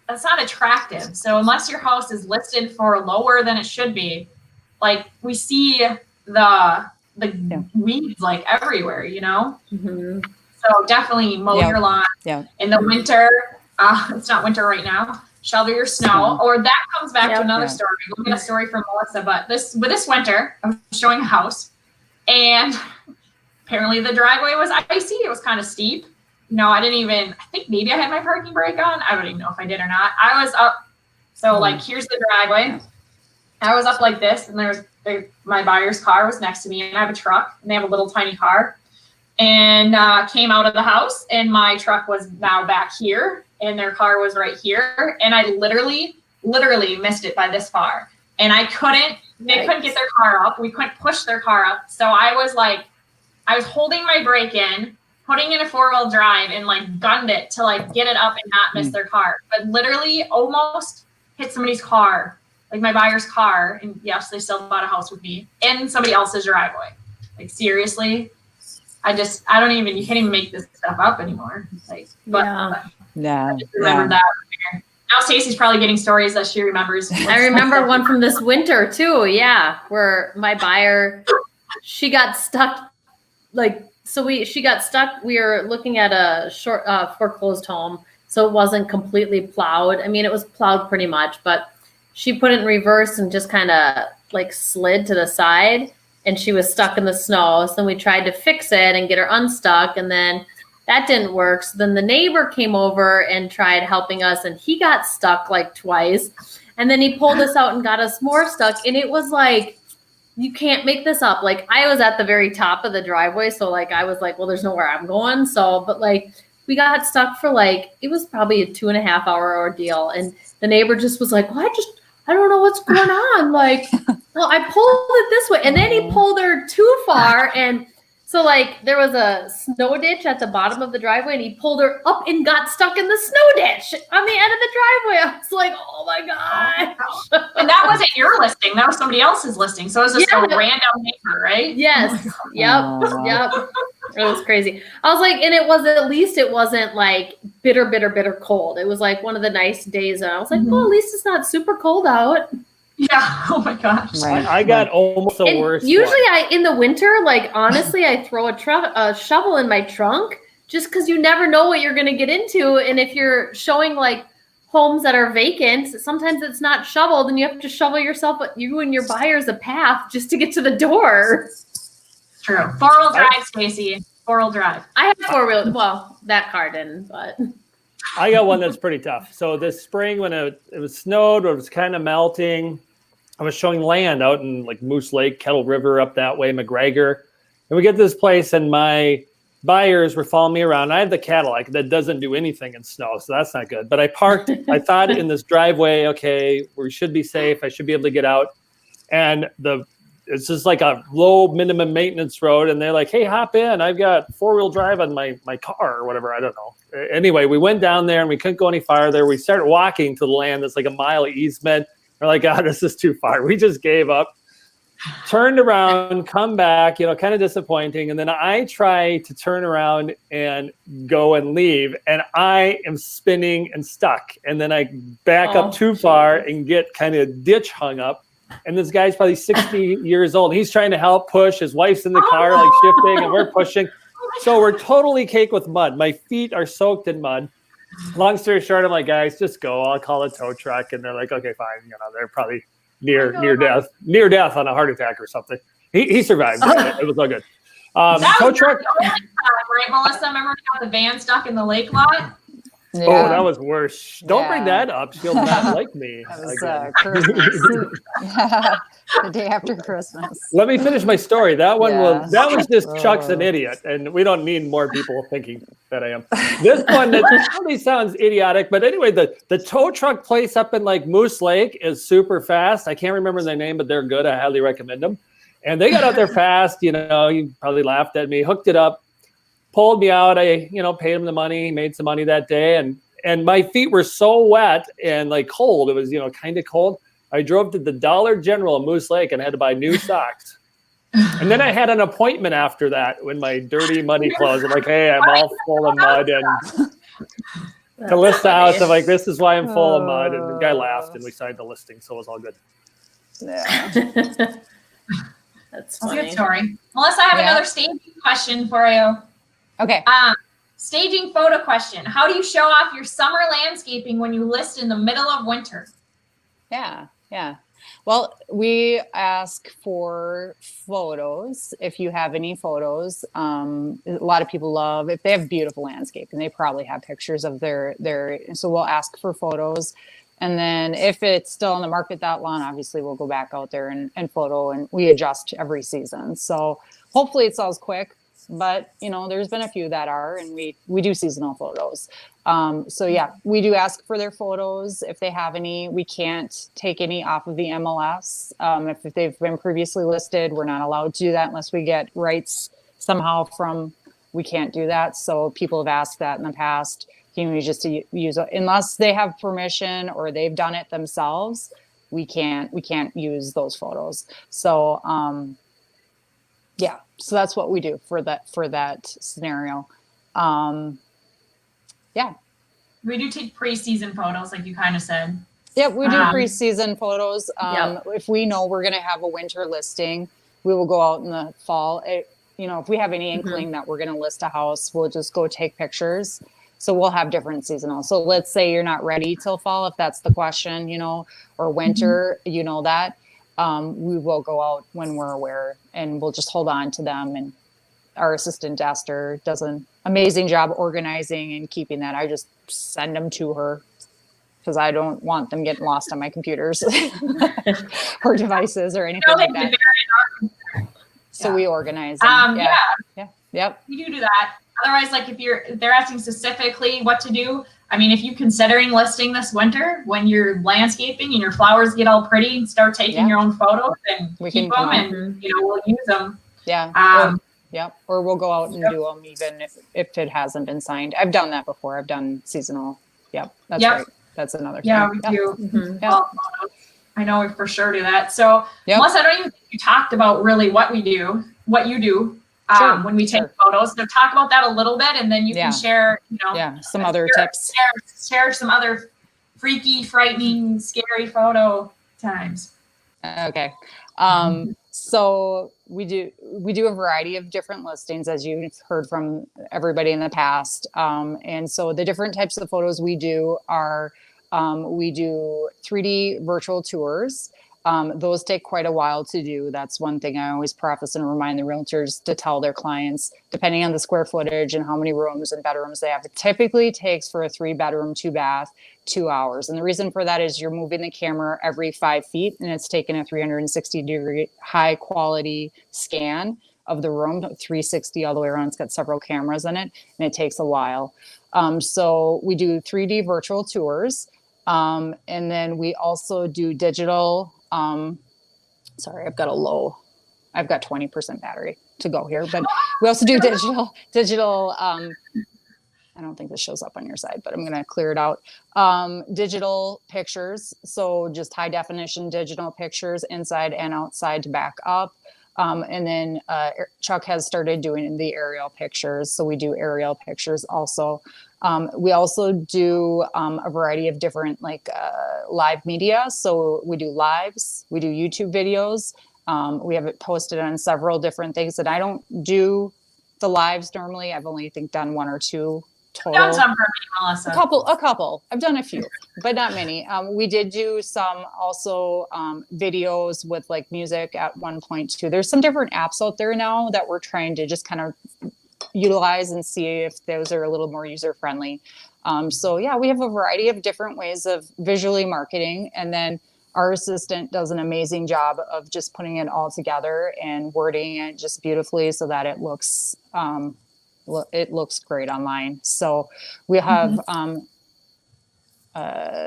that's not attractive. So unless your house is listed for lower than it should be, like we see the weeds like everywhere, Mm-hmm. So definitely mow your lawn. Yeah. In the winter, it's not winter right now. Shovel your snow, or that comes back to another story. We'll get a story from Melissa, but this winter, I was showing a house, and apparently the driveway was icy. It was kind of steep. I think maybe I had my parking brake on. I don't even know if I did or not. I was up. So like, here's the driveway. I was up like this, and my buyer's car was next to me, and I have a truck, and they have a little tiny car, and came out of the house, and my truck was now back here, and their car was right here, and I literally missed it by this far, and they couldn't get their car up. We couldn't push their car up, so I was holding my brake in, putting in a 4-wheel drive, and like gunned it to like get it up and not miss their car, but literally almost hit somebody's car, like my buyer's car, and yes, they still bought a house with me, in somebody else's driveway. Like seriously, you can't even make this stuff up anymore. Like, I just remember that. Now Stacy's probably getting stories that she remembers. I remember one from this winter too. Yeah, where my buyer, she got stuck. She got stuck. We were looking at a short foreclosed home, so it wasn't completely plowed. I mean, it was plowed pretty much, but she put it in reverse and just kind of like slid to the side, and she was stuck in the snow. So then we tried to fix it and get her unstuck, and then that didn't work. So then the neighbor came over and tried helping us, and he got stuck like twice. And then he pulled us out and got us more stuck. And it was like, you can't make this up. Like I was at the very top of the driveway. So like, I was like, well, there's nowhere I'm going. So, but like we got stuck for like, it was probably a 2.5 hour ordeal. And the neighbor just was like, well, I don't know what's going on. Like, well, I pulled it this way. And then he pulled her too far. And so like there was a snow ditch at the bottom of the driveway, and he pulled her up and got stuck in the snow ditch on the end of the driveway. I was like, oh my gosh. And that wasn't your listing. That was somebody else's listing. So it was just a random neighbor, right? Yes. Yep. It was crazy. I was like, and it wasn't like bitter cold. It was like one of the nice days. And I was like, well, at least it's not super cold out. Yeah. Oh my gosh. Right. I got almost the worst. Usually in the winter, like honestly, I throw a shovel in my trunk just because you never know what you're going to get into. And if you're showing like homes that are vacant, sometimes it's not shoveled and you have to shovel yourself, you and your buyers a path just to get to the door. True. 4-wheel drive, Stacey. 4-wheel drive. I have 4-wheel. Well, that car didn't, but. I got one that's pretty tough. So this spring when it was snowed, or it was kind of melting, I was showing land out in like Moose Lake, Kettle River up that way, McGregor. And we get to this place and my buyers were following me around. I have the Cadillac that doesn't do anything in snow, so that's not good. But I parked, I thought in this driveway, okay, we should be safe. I should be able to get out. And it's just like a low minimum maintenance road. And they're like, hey, hop in. I've got 4-wheel drive on my car or whatever. I don't know. Anyway, we went down there and we couldn't go any farther. We started walking to the land that's like a mile easement. We're like, God, this is too far. We just gave up, turned around, come back, kind of disappointing. And then I try to turn around and go and leave. And I am spinning and stuck. And then I back up too far and get kind of ditch hung up. And this guy's probably 60 years old. He's trying to help push. His wife's in the car, like shifting, and we're pushing. So we're totally caked with mud. My feet are soaked in mud. Long story short, I'm like, guys, just go. I'll call a tow truck. And they're like, okay, fine. They're probably near death on a heart attack or something. He survived. It was all good. That tow truck. Right, Melissa? Remember we got the van stuck in the lake lot? Oh, that was worse. Don't bring Yeah. that up. She'll not like me. That was again. Christmas. The day after Christmas. Let me finish my story. That one that was just Chuck's an Oh. idiot, and we don't need more people thinking that I am. This one that probably sounds idiotic, but anyway, the tow truck place up in like Moose Lake is super fast. I can't remember their name, but they're good. I highly recommend them. And they got out there fast. You know, you probably laughed at me. Hooked it up, pulled me out. I paid him the money. Made some money that day, and my feet were so wet and like cold. It was kind of cold. I drove to the Dollar General in Moose Lake and had to buy new socks. And then I had an appointment after that when my dirty, muddy clothes. I'm like, hey, I'm all full of mud. And to list the house, I'm like, this is why I'm full of mud. And the guy laughed and we signed the listing. So it was all good. Yeah. That's That's a funny. good story. Melissa, I have another staging question for you. Okay. Staging photo question. How do you show off your summer landscaping when you list in the middle of winter? Yeah. Well, we ask for photos. If you have any photos, a lot of people love if they have beautiful landscape, and they probably have pictures of their. So we'll ask for photos, and then if it's still on the market that long, obviously we'll go back out there and photo, and we adjust every season. So hopefully it sells quick. But there's been a few that are, and we do seasonal photos. So yeah, we do ask for their photos if they have any. We can't take any off of the MLS. If they've been previously listed, we're not allowed to do that unless we get rights somehow from. We can't do that. So people have asked that in the past. Can we just use unless they have permission or they've done it themselves? We can't use those photos. So yeah. So that's what we do for that scenario. Yeah. We do take pre-season photos, like you kind of said. Yeah, we do pre-season photos. Yep. If we know we're going to have a winter listing, we will go out in the fall. If we have any inkling that we're going to list a house, we'll just go take pictures. So we'll have different seasonal. So let's say you're not ready till fall, if that's the question, or winter, that. We will go out when we're aware, and we'll just hold on to them. And our assistant Esther does an amazing job organizing and keeping that. I just send them to her because I don't want them getting lost on my computers or devices or anything like that. So we organize. Yep. We do that. Otherwise, like if they're asking specifically what to do. I mean, if you're considering listing this winter, when you're landscaping and your flowers get all pretty, start taking your own photos and keep them, and we'll use them. Yeah. Or we'll go out and do them even if it hasn't been signed. I've done that before. I've done seasonal. Yep. That's right. That's another thing. Yeah, we do. Well, I know we for sure do that. So, Melissa, I don't even think you talked about really what you do when we take photos. So talk about that a little bit, and then you can share, some other tips. Share some other freaky, frightening, scary photo times. Okay. So we do a variety of different listings, as you've heard from everybody in the past. And so the different types of photos we do are, we do 3D virtual tours. Those take quite a while to do. That's one thing I always preface and remind the realtors to tell their clients, depending on the square footage and how many rooms and bedrooms they have. It typically takes for a 3-bedroom, 2-bath, 2 hours. And the reason for that is you're moving the camera every 5 feet, and it's taking a 360-degree high quality scan of the room, 360 all the way around. It's got several cameras in it, and it takes a while. So we do 3D virtual tours. And then we also do digital. Sorry, I've got 20% battery to go here, but we also do digital. I don't think this shows up on your side, but I'm going to clear it out. Digital pictures. So just high definition digital pictures inside and outside to back up. And then Chuck has started doing the aerial pictures. So we do aerial pictures also. We also do a variety of different live media. So we do lives, we do YouTube videos. We have it posted on several different things, and I don't do the lives normally. I've only done 1 or 2 total. Done some for me, Melissa. A couple. I've done a few, but not many. We did do some also videos with music at one point too. There's some different apps out there now that we're trying to just kind of utilize and see if those are a little more user friendly. So yeah, we have a variety of different ways of visually marketing, and then our assistant does an amazing job of just putting it all together and wording it just beautifully so that it looks great online. So we have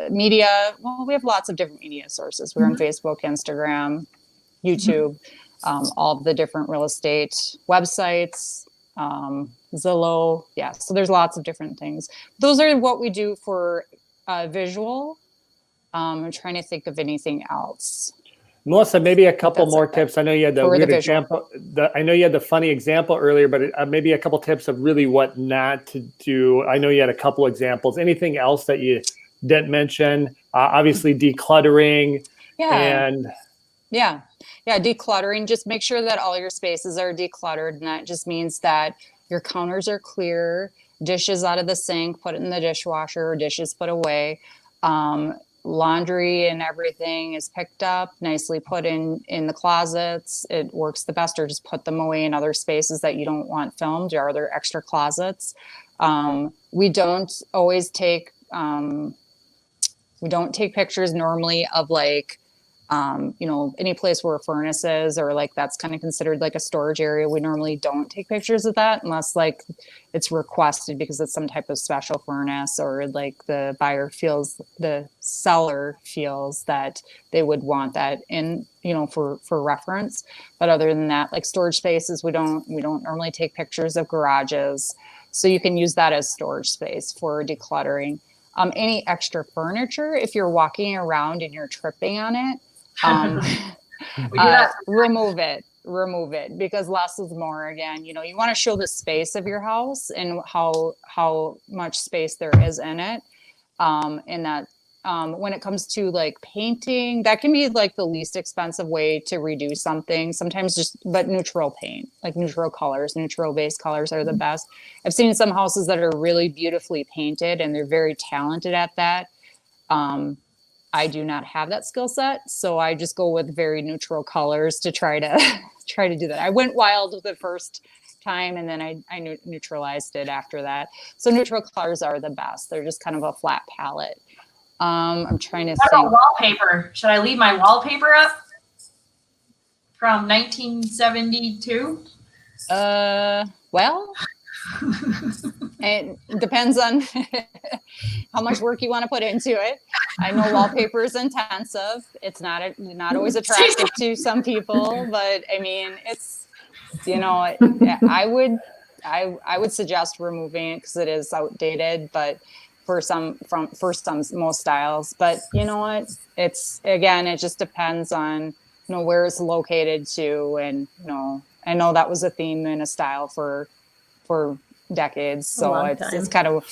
media. Well, we have lots of different media sources. We're on Facebook, Instagram, YouTube, all the different real estate websites, Zillow. Yeah, so there's lots of different things. Those are what we do for visual. I'm trying to think of anything else. Melissa, maybe a couple more tips. I know you had the weird example. I know you had the funny example earlier, but maybe a couple tips of really what not to do. I know you had a couple examples. Anything else that you didn't mention? Obviously, decluttering. Yeah, decluttering. Just make sure that all your spaces are decluttered, and that just means that your counters are clear, dishes out of the sink, put it in the dishwasher, or dishes put away. Laundry and everything is picked up, nicely put in the closets. It works the best, or just put them away in other spaces that you don't want filmed, or other extra closets. We don't always take pictures normally of like, any place where a furnace is, or like that's kind of considered like a storage area. We normally don't take pictures of that unless like it's requested because it's some type of special furnace, or like the seller feels that they would want that in, for reference. But other than that, like storage spaces, we don't normally take pictures of garages. So you can use that as storage space for decluttering. Any extra furniture, if you're walking around and you're tripping on it, remove it, because less is more. Again, you want to show the space of your house and how much space there is in it. And that when it comes to like painting, that can be like the least expensive way to redo something. Sometimes but neutral paint, like neutral base colors are the best. I've seen some houses that are really beautifully painted and they're very talented at that. I do not have that skill set, so I just go with very neutral colors to try to do that. I went wild the first time, and then I neutralized it after that. So neutral colors are the best. They're just kind of a flat palette. I'm trying to think. What about wallpaper? Should I leave my wallpaper up from 1972? Well, it depends on how much work you want to put into it. I know wallpaper is intensive. It's not always attractive to some people, but I mean, it's, I would suggest removing it because it is outdated, but most styles. But you know what? It just depends on, where it's located to. And, I know that was a theme and a style for decades. So it's kind of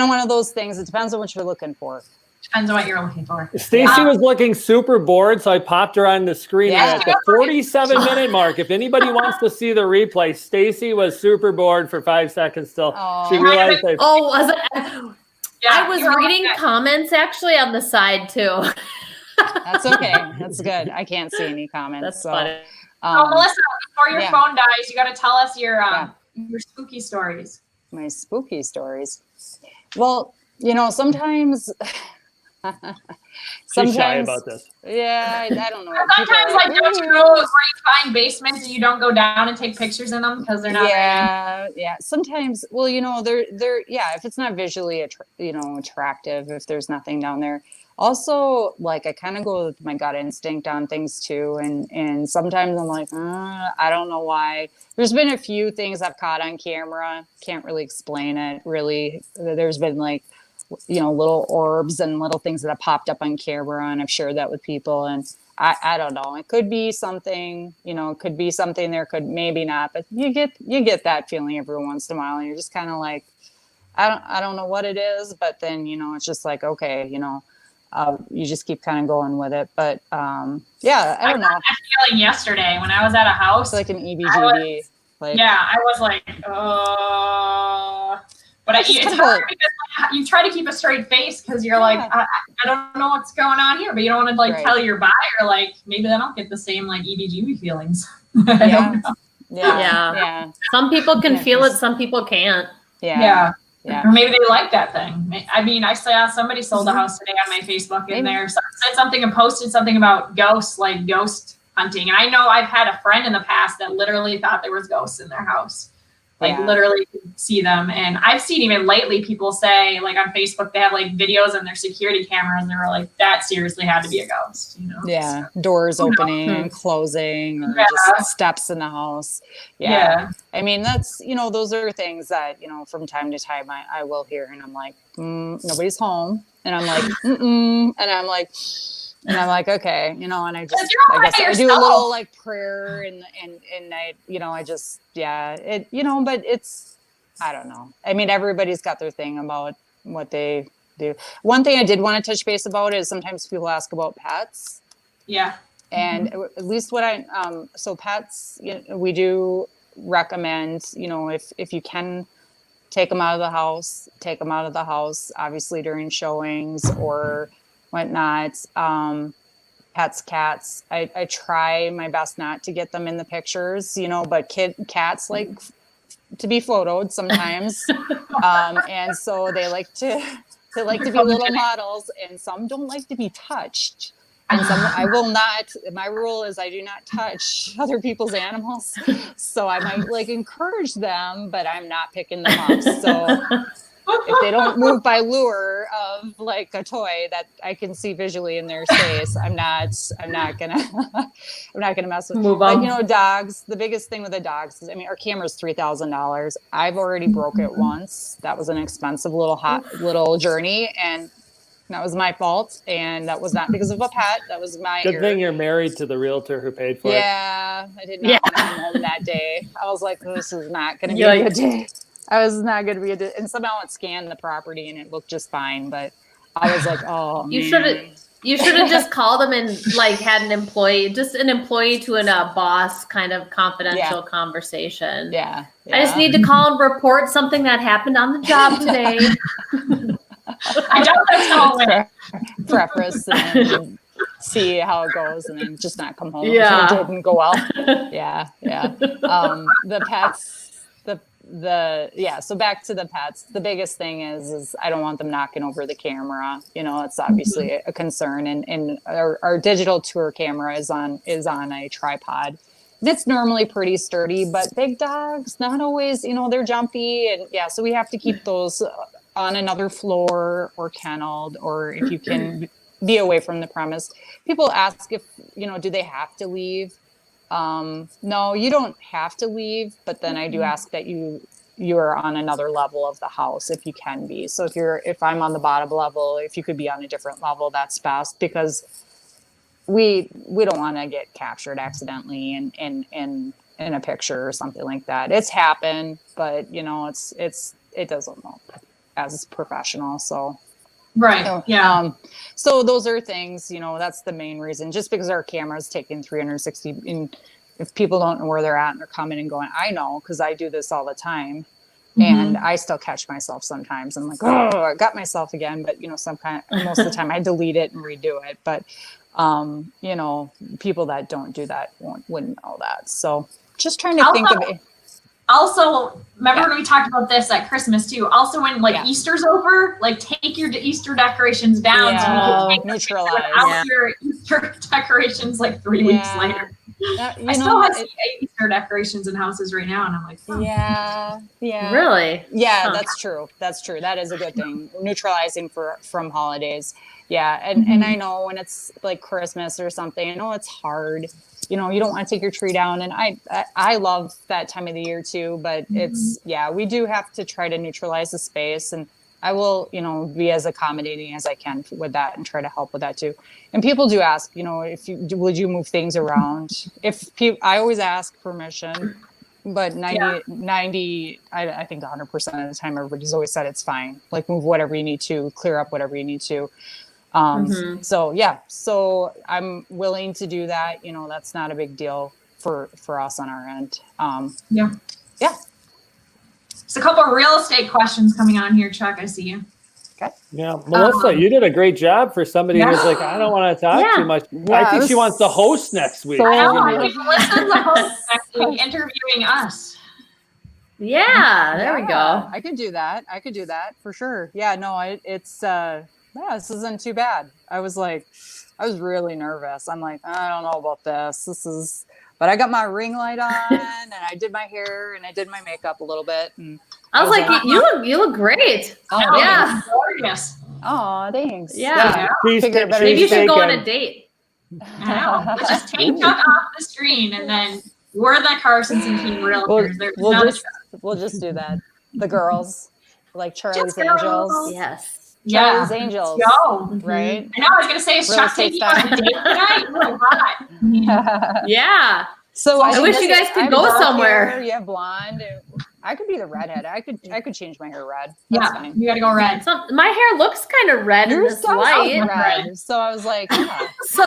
one of those things. It depends on what you're looking for. Depends on what you're looking for. Stacy was looking super bored, so I popped her on the screen at the 47-minute mark. If anybody wants to see the replay, Stacy was super bored for 5 seconds still. She realized was it? Yeah, I was reading comments actually on the side too. That's okay. That's good. I can't see any comments. That's funny. Melissa, before your phone dies, you got to tell us your spooky stories. My spooky stories. Well, sometimes. She's shy about this. Yeah, I don't know. Sometimes, don't you know where you find basements and you don't go down and take pictures in them because they're not. Yeah. Sometimes, well, they're if it's not visually, attractive, if there's nothing down there. Also, like I kind of go with my gut instinct on things too, and sometimes I'm like, I don't know why. There's been a few things I've caught on camera. Can't really explain it. Really, there's been like, little orbs and little things that have popped up on camera, and I've shared that with people. And I don't know. It could be something. It could be something there. Could maybe not. But you get that feeling every once in a while, and you're just kind of like, I don't know what it is, but then it's just like, okay, you just keep kind of going with it. But I don't know. That feeling yesterday when I was at a house, it's like an EBGB. I was like, but it's hard because you try to keep a straight face because you're like, I don't know what's going on here, but you don't want to tell your buyer maybe they don't get the same EBGB feelings. I don't know. Yeah. Some people can feel it, some people can't. Yeah. Or maybe they like that thing. I mean, I saw somebody sold a house today on my Facebook, and there said something and posted something about ghosts, like ghost hunting. And I know I've had a friend in the past that literally thought there was ghosts in their house. Like literally could see them. And I've seen even lately people say, like on Facebook, they have like videos on their security camera, and they were like, that seriously had to be a ghost, you know? Yeah. Doors opening and closing, or just steps in the house. Yeah. I mean, that's, those are things that, from time to time I will hear, and I'm like, nobody's home. And I'm like, and I'm like, okay, and I guess I do a little like prayer and I, I just, but it's, I don't know. I mean, everybody's got their thing about what they do. One thing I did want to touch base about is sometimes people ask about pets. Yeah. And at least what so pets, we do recommend, if you can take them out of the house, obviously during showings or whatnot. Pets, cats, I try my best not to get them in the pictures, but cats like to be photoed sometimes. And so they like to be little models, and some don't like to be touched. And some I will not. My rule is I do not touch other people's animals. So I might like encourage them, but I'm not picking them up. So if they don't move by lure of like a toy that I can see visually in their space, I'm not gonna mess with. Move But on. dogs. The biggest thing with the dogs is, our camera's $3,000. I've already broke it once. That was an expensive little journey, and that was my fault. And that was not because of a pet. That was my Good error. thing you're married to the realtor who paid for it. Yeah, I did not want to come home that day. I was like, this is not going to be a good day. I was not going to be a day. And somehow it scanned the property and it looked just fine. But I was like, oh, you should have just called them and like had an employee to a boss kind of confidential conversation. Yeah. I just need to call and report something that happened on the job today. I don't know. Preface and see how it goes, and then just not come home. Yeah. If it didn't go well. Yeah. The pets, so back to the pets. The biggest thing is I don't want them knocking over the camera. It's obviously a concern, and our digital tour camera is on a tripod. It's normally pretty sturdy, but big dogs, not always, they're jumpy, and so we have to keep those on another floor or kenneled, or if you can be away from the premise. People ask if, do they have to leave? No, you don't have to leave, but then I do ask that you are on another level of the house if you can be. So if I'm on the bottom level, if you could be on a different level, that's best, because we don't want to get captured accidentally in a picture or something like that. It's happened, but it doesn't look as professional. So right. So those are things, that's the main reason. Just because our camera is taking 360, and if people don't know where they're at and they're coming and going, I know, because I do this all the time. And I still catch myself sometimes. I'm like, oh, I got myself again. But most of the time I delete it and redo it. But people that don't do that wouldn't know that. So just trying to think of it. Also, remember when we talked about this at Christmas too? Also, when Easter's over, like take your Easter decorations down so we can neutralize your Easter decorations like 3 weeks later. I still have Easter decorations in houses right now, and I'm like, yeah. Really? Yeah, that's true. That is a good thing. Neutralizing from holidays. Yeah, and I know when it's like Christmas or something, I know it's hard. You don't want to take your tree down, and I love that time of the year too. But it's we do have to try to neutralize the space, and I will be as accommodating as I can with that and try to help with that too. And people do ask, would you move things around? I always ask permission, but 90 I think 100% of the time everybody's always said it's fine. Like move whatever you need to, clear up whatever you need to. So I'm willing to do that. That's not a big deal for us on our end. There's a couple of real estate questions coming on here, Chuck. I see you. Okay. Yeah, Melissa, you did a great job for somebody who's like, I don't want to talk too much. I think she wants to host next week. I think Melissa's the host next week, interviewing us. Yeah, there we go. I could do that. For sure. Yeah, no, this isn't too bad. I was really nervous. I'm like, I don't know about this. But I got my ring light on and I did my hair and I did my makeup a little bit. And I was like, you look great. Oh, Yeah. Gorgeous. Oh, thanks. Yeah. Figured better Maybe you should go on taken. a date. I know. Let's just take Chuck off the screen and then we're the Carstensen Team realtors. We'll just do that. The girls, like Charlie's Just girls. Angels. Yes. Charlie's Angels. Yo. Right? I know. I was gonna say, is Real Chuck estate taking you on a date tonight? Really hot. Yeah. So I wish you guys could go somewhere. You have blonde. I could be the redhead. I could change my hair red. That's fine. You gotta go red. So my hair looks kind of red in this light. Red. So I was like, yeah. So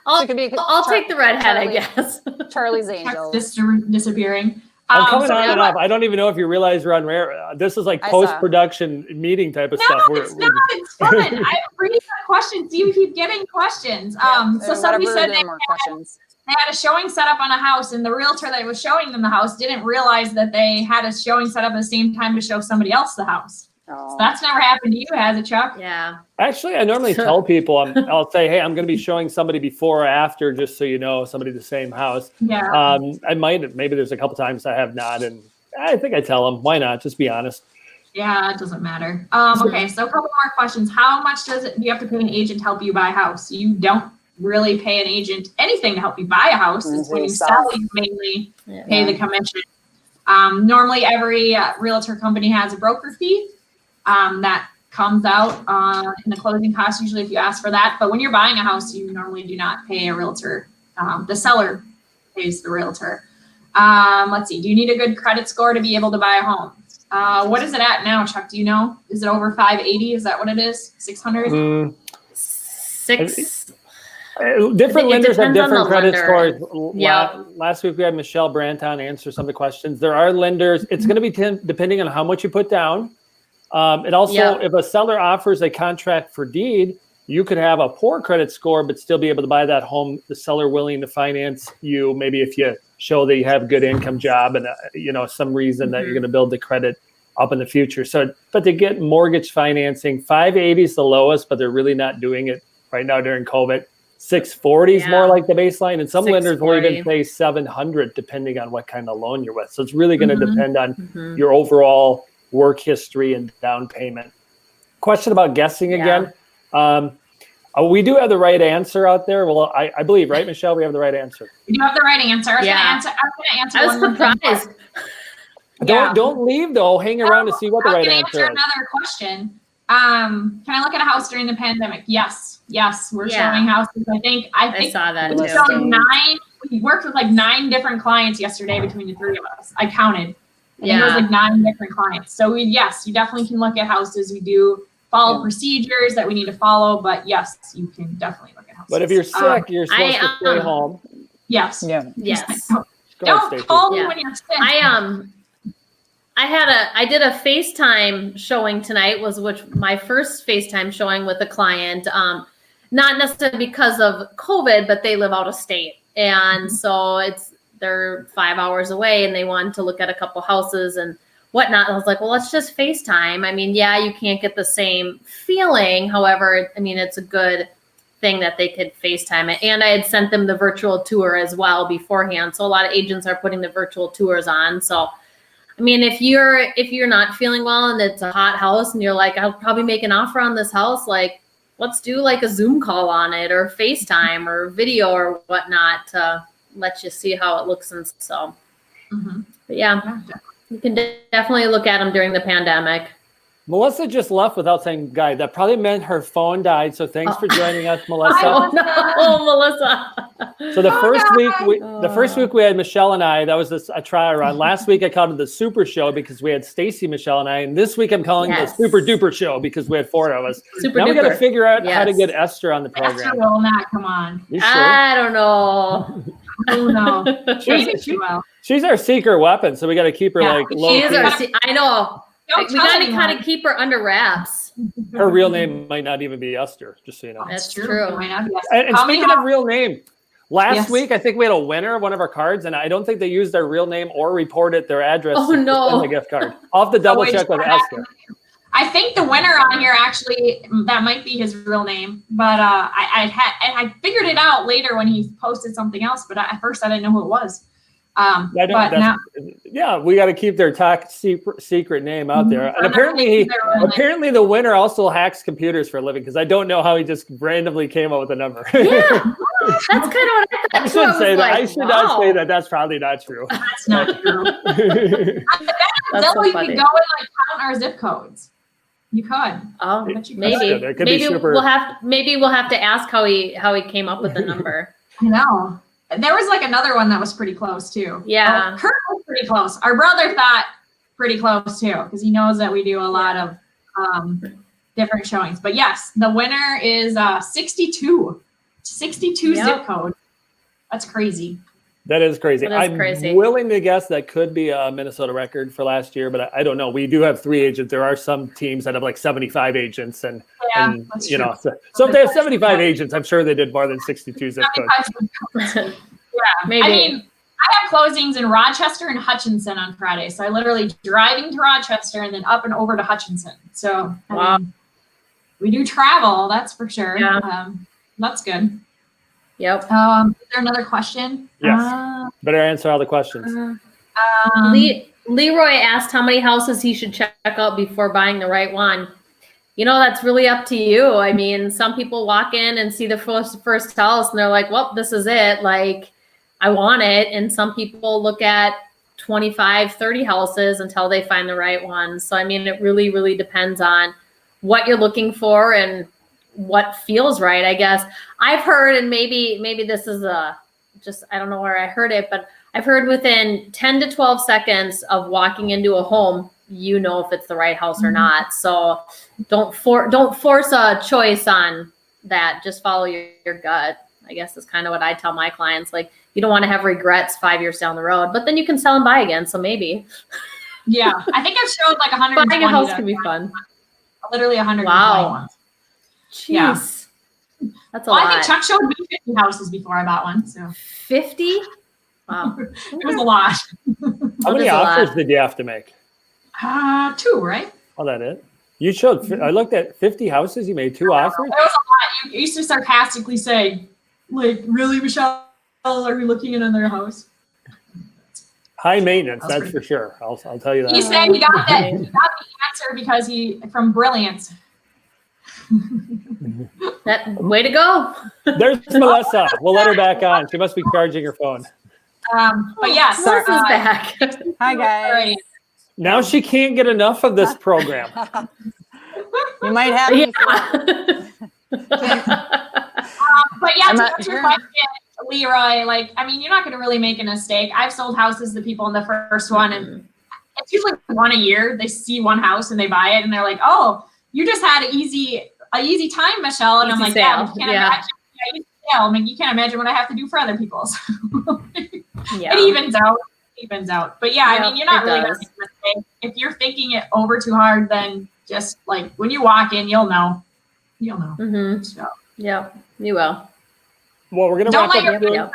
I'll take the redhead, I Charlie. guess. Charlie's Chuck's Angels. just disappearing. I'm coming on and off. I don't even know if you realize we're on rare. This is like post-production meeting type of stuff. No, it's not. It's fun. I'm reading the questions. You keep getting questions. So somebody said they had a showing set up on a house, and the realtor that was showing them the house didn't realize that they had a showing set up at the same time to show somebody else the house. Oh. So that's never happened to you, has it, Chuck? Yeah. Actually, I normally tell people, I'll say, hey, I'm going to be showing somebody before or after, just so you know, somebody the same house. Yeah. Maybe there's a couple times I have not, and I think I tell them, why not? Just be honest. Yeah, it doesn't matter. Okay, so a couple more questions. How much do you have to pay an agent to help you buy a house? You don't really pay an agent anything to help you buy a house. It's when you sell, you mainly pay the commission. Normally, every realtor company has a broker fee that comes out in the closing costs, usually if you ask for that. But when you're buying a house, you normally do not pay a realtor. The seller pays the realtor. Let's see. Do you need a good credit score to be able to buy a home? What is it at now, Chuck? Do you know? Is it over 580? Is that what it is? 600? Different lenders have different credit scores. Yeah. Last week we had Michelle Brandt on answer some of the questions. There are lenders. It's going to be depending on how much you put down. It also, if a seller offers a contract for deed, you could have a poor credit score, but still be able to buy that home. The seller willing to finance you, maybe if you show that you have a good income job and some reason that you're going to build the credit up in the future. So, but to get mortgage financing, 580 is the lowest, but they're really not doing it right now during COVID. 640 is more like the baseline, and some lenders will even pay 700 depending on what kind of loan you're with. So it's really going to depend on your overall work history and down payment. Question about guessing again. We do have the right answer out there. Well, I believe, right, Michelle? We have the right answer. You have the right answer. I was surprised. Don't leave though. Hang around to see what the right answer is. Another question. Can I look at a house during the pandemic? Yes, we're showing houses. I saw that too. We worked with like 9 different clients yesterday between the 3 of us. I counted. I think it was like 9 different clients. So you definitely can look at houses. We do follow procedures that we need to follow, but yes, you can definitely look at houses. But if you're sick, you're supposed to stay home. Yes. Yeah. Yes. Don't call me when you're sick. I did a FaceTime showing tonight, my first FaceTime showing with a client. Not necessarily because of COVID, but they live out of state. And so they're 5 hours away and they wanted to look at a couple houses and whatnot. I was like, well, let's just FaceTime. I mean, you can't get the same feeling. However, I mean, it's a good thing that they could FaceTime it. And I had sent them the virtual tour as well beforehand. So a lot of agents are putting the virtual tours on. So I mean, if you're not feeling well and it's a hot house and you're like, I'll probably make an offer on this house, like let's do like a Zoom call on it or FaceTime or video or whatnot to let you see how it looks. And so, but you can definitely look at them during the pandemic. Melissa just left without saying "guy." That probably meant her phone died. So thanks for joining us, Melissa. Melissa. So the first week we had Michelle and I. That was a trial run. Last week I called it the Super Show because we had Stacy, Michelle, and I. And this week I'm calling it the Super Duper Show because we had 4 of us. Now we got to figure out how to get Esther on the program. Esther will not come on. You sure? I don't know. Oh no. She's our secret weapon, so we got to keep her like low. She is I know. We got to kind of keep her under wraps. Her real name might not even be Esther, just so you know. That's true. And speaking of real name, Last week, I think we had a winner of one of our cards, and I don't think they used their real name or reported their address. Oh, no. To send the gift card. I'll have to double check with Esther. I think the winner on here actually, that might be his real name, but I figured it out later when he posted something else, but at first I didn't know who it was. We got to keep their top secret name out there. And apparently the winner also hacks computers for a living, because I don't know how he just randomly came up with a number. Yeah, that's kind of what I thought. I should say that. I should not say that. That's probably not true. That's not true. That's so funny. We could go and count our zip codes. You could. Oh, maybe we'll have to ask how he came up with the number. I know. There was another one that was pretty close too. Yeah. Kurt was pretty close. Our brother thought pretty close too, because he knows that we do a lot of different showings. But yes, the winner is 62. 62 zip code. That's crazy. That is crazy. I'm crazy. Willing to guess that could be a Minnesota record for last year, but I don't know. We do have 3 agents. There are some teams that have 75 agents, and you know, so if they have 75 agents, I'm sure they did more than 62 zip codes. Yeah, maybe. I mean, I have closings in Rochester and Hutchinson on Friday, so I literally driving to Rochester and then up and over to Hutchinson. So I mean, we do travel, that's for sure. Yeah. That's good. Yep. Is there another question? Yes. Better answer all the questions. Leroy asked how many houses he should check out before buying the right one. You know, that's really up to you. I mean, some people walk in and see the first house and they're like, well, this is it. I want it. And some people look at 25, 30 houses until they find the right one. So, I mean, it really, really depends on what you're looking for and what feels right, I guess. I've heard, and maybe this is I don't know where I heard it, but I've heard within 10 to 12 seconds of walking into a home, you know if it's the right house or not. So don't force a choice on that. Just follow your gut. I guess is kind of what I tell my clients. You don't want to have regrets 5 years down the road, but then you can sell and buy again. So maybe. Yeah, I think I've showed 120. Buying a house can be fun. Literally 120 Wow. Jeez. Yeah. That's a lot. I think Chuck showed me 50 houses before I bought one. So 50? Wow. It was a lot. How many offers did you have to make? 2, right? Oh, that it? You showed, I looked at 50 houses. You made 2 offers? That was a lot. You used to sarcastically say, really, Michelle, are we looking at another house? High maintenance, that's for sure. I'll tell you that. He said he got the answer because from Brilliance. Way to go. There's Melissa. We'll let her back on. She must be charging her phone. But yes, Melissa's back. Hi guys. Now she can't get enough of this program. You might have me. But yeah, to answer your question, Leroy, you're not going to really make a mistake. I've sold houses to people in the first one, and it's usually one a year. They see one house and they buy it, and they're like, "Oh, you just had an easy time, Michelle." And I'm like, "Yeah, you can't imagine. Yeah, easy sale. You can't imagine what I have to do for other people." So it evens out. But yeah, you're not really going to make a mistake. If you're thinking it over too hard, then just when you walk in, you'll know. Mm-hmm. So. Yeah, you will. Well, we're going to wrap up.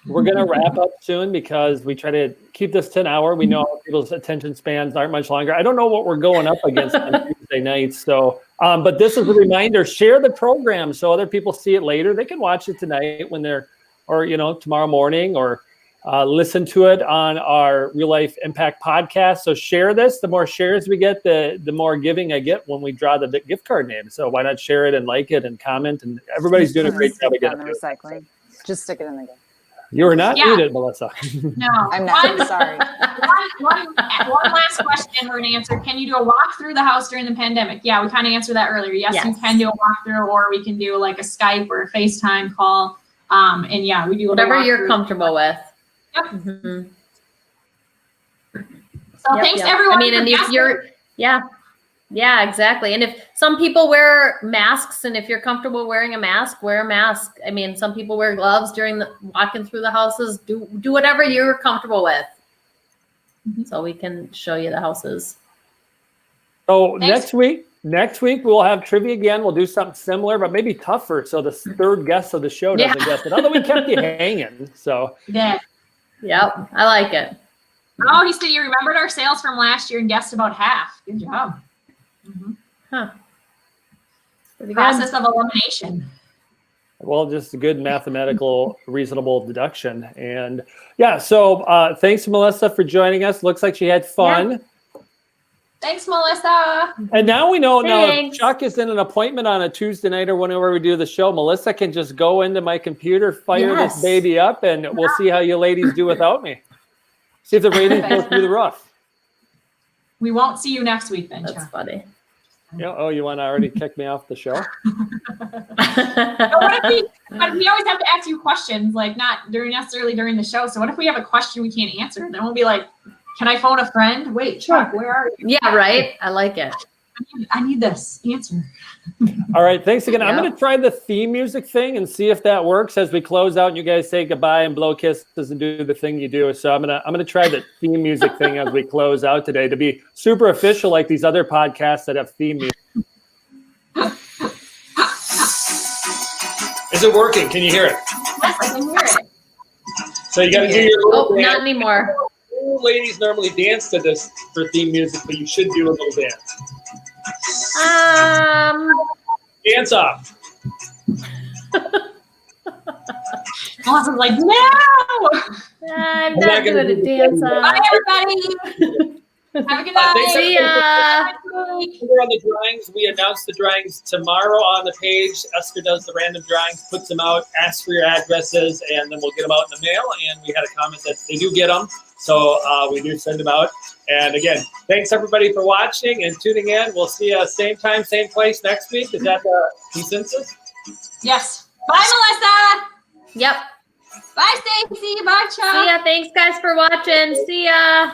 We're going to wrap up soon because we try to keep this to an hour. We know people's attention spans aren't much longer. I don't know what we're going up against on Tuesday nights. So, but this is a reminder, share the program so other people see it later. They can watch it tonight or tomorrow morning, or listen to it on our Real Life Impact podcast. So share this. The more shares we get, the more giving I get when we draw the gift card name. So why not share it and like it and comment? And everybody's doing a great job again. Recycling. Just stick it in the game. You are not muted, Melissa. No, I'm not. Sorry. One last question we're going to answer. Can you do a walk through the house during the pandemic? Yeah, we kind of answered that earlier. Yes, you can do a walkthrough, or we can do a Skype or a FaceTime call. And yeah, we do whatever you're comfortable with. Yep. Mm-hmm. So thanks everyone. And if you're, yeah, exactly. And if some people wear masks, and if you're comfortable wearing a mask, wear a mask. Some people wear gloves during walking through the houses. Do whatever you're comfortable with. So we can show you the houses. So next week Next week we'll have trivia again. We'll do something similar, but maybe tougher, so the third guest of the show doesn't guess it. Although we kept you hanging, so Yeah. Yep, I like it. Oh, he said you remembered our sales from last year and guessed about half. Good job. Mm-hmm. Huh. Pretty good. Process of elimination. well, just a good mathematical, reasonable deduction. And yeah, so thanks, Melissa, for joining us. Looks like she had fun. Yeah. Thanks, Melissa. And now we know, now if Thanks. Chuck is in an appointment on a Tuesday night or whenever we do the show, Melissa can just go into my computer, fire Yes. this baby up, and we'll see how you ladies do without me. See if the ratings go through the roof. We won't see you next week then, That's Chuck. funny. Yeah. Oh, you want to already kick me off the show? But what if we always have to ask you questions, like not necessarily during the show. So what if we have a question we can't answer? Then we'll be like, can I phone a friend? Wait, Chuck, where are you? Yeah, right. I like it. I need this answer. All right. Thanks again. I'm Yeah. going to try the theme music thing and see if that works as we close out and you guys say goodbye and blow kisses and do the thing you do. So I'm going to try the theme music thing as we close out today to be super official like these other podcasts that have theme music. Is it working? Can you hear it? Yes, I can hear it. So you got to do your little Oh, dance. not anymore. Ladies normally dance to this for theme music, but you should do a little dance. Dance off. Melissa's like, no! I'm not doing a dance Bye, off. everybody. Have a good night. See ya. We're on the drawings. We announce the drawings tomorrow on the page. Esther does the random drawings, puts them out, asks for your addresses, and then we'll get them out in the mail. And we had a comment that they do get them, so we do send them out. And again, thanks everybody for watching and tuning in. We'll see you same time, same place next week. Is that the consensus? Yes. Bye, Melissa. Yep. Bye, Stacy. Bye, Chuck. See ya. Thanks, guys, for watching. See ya.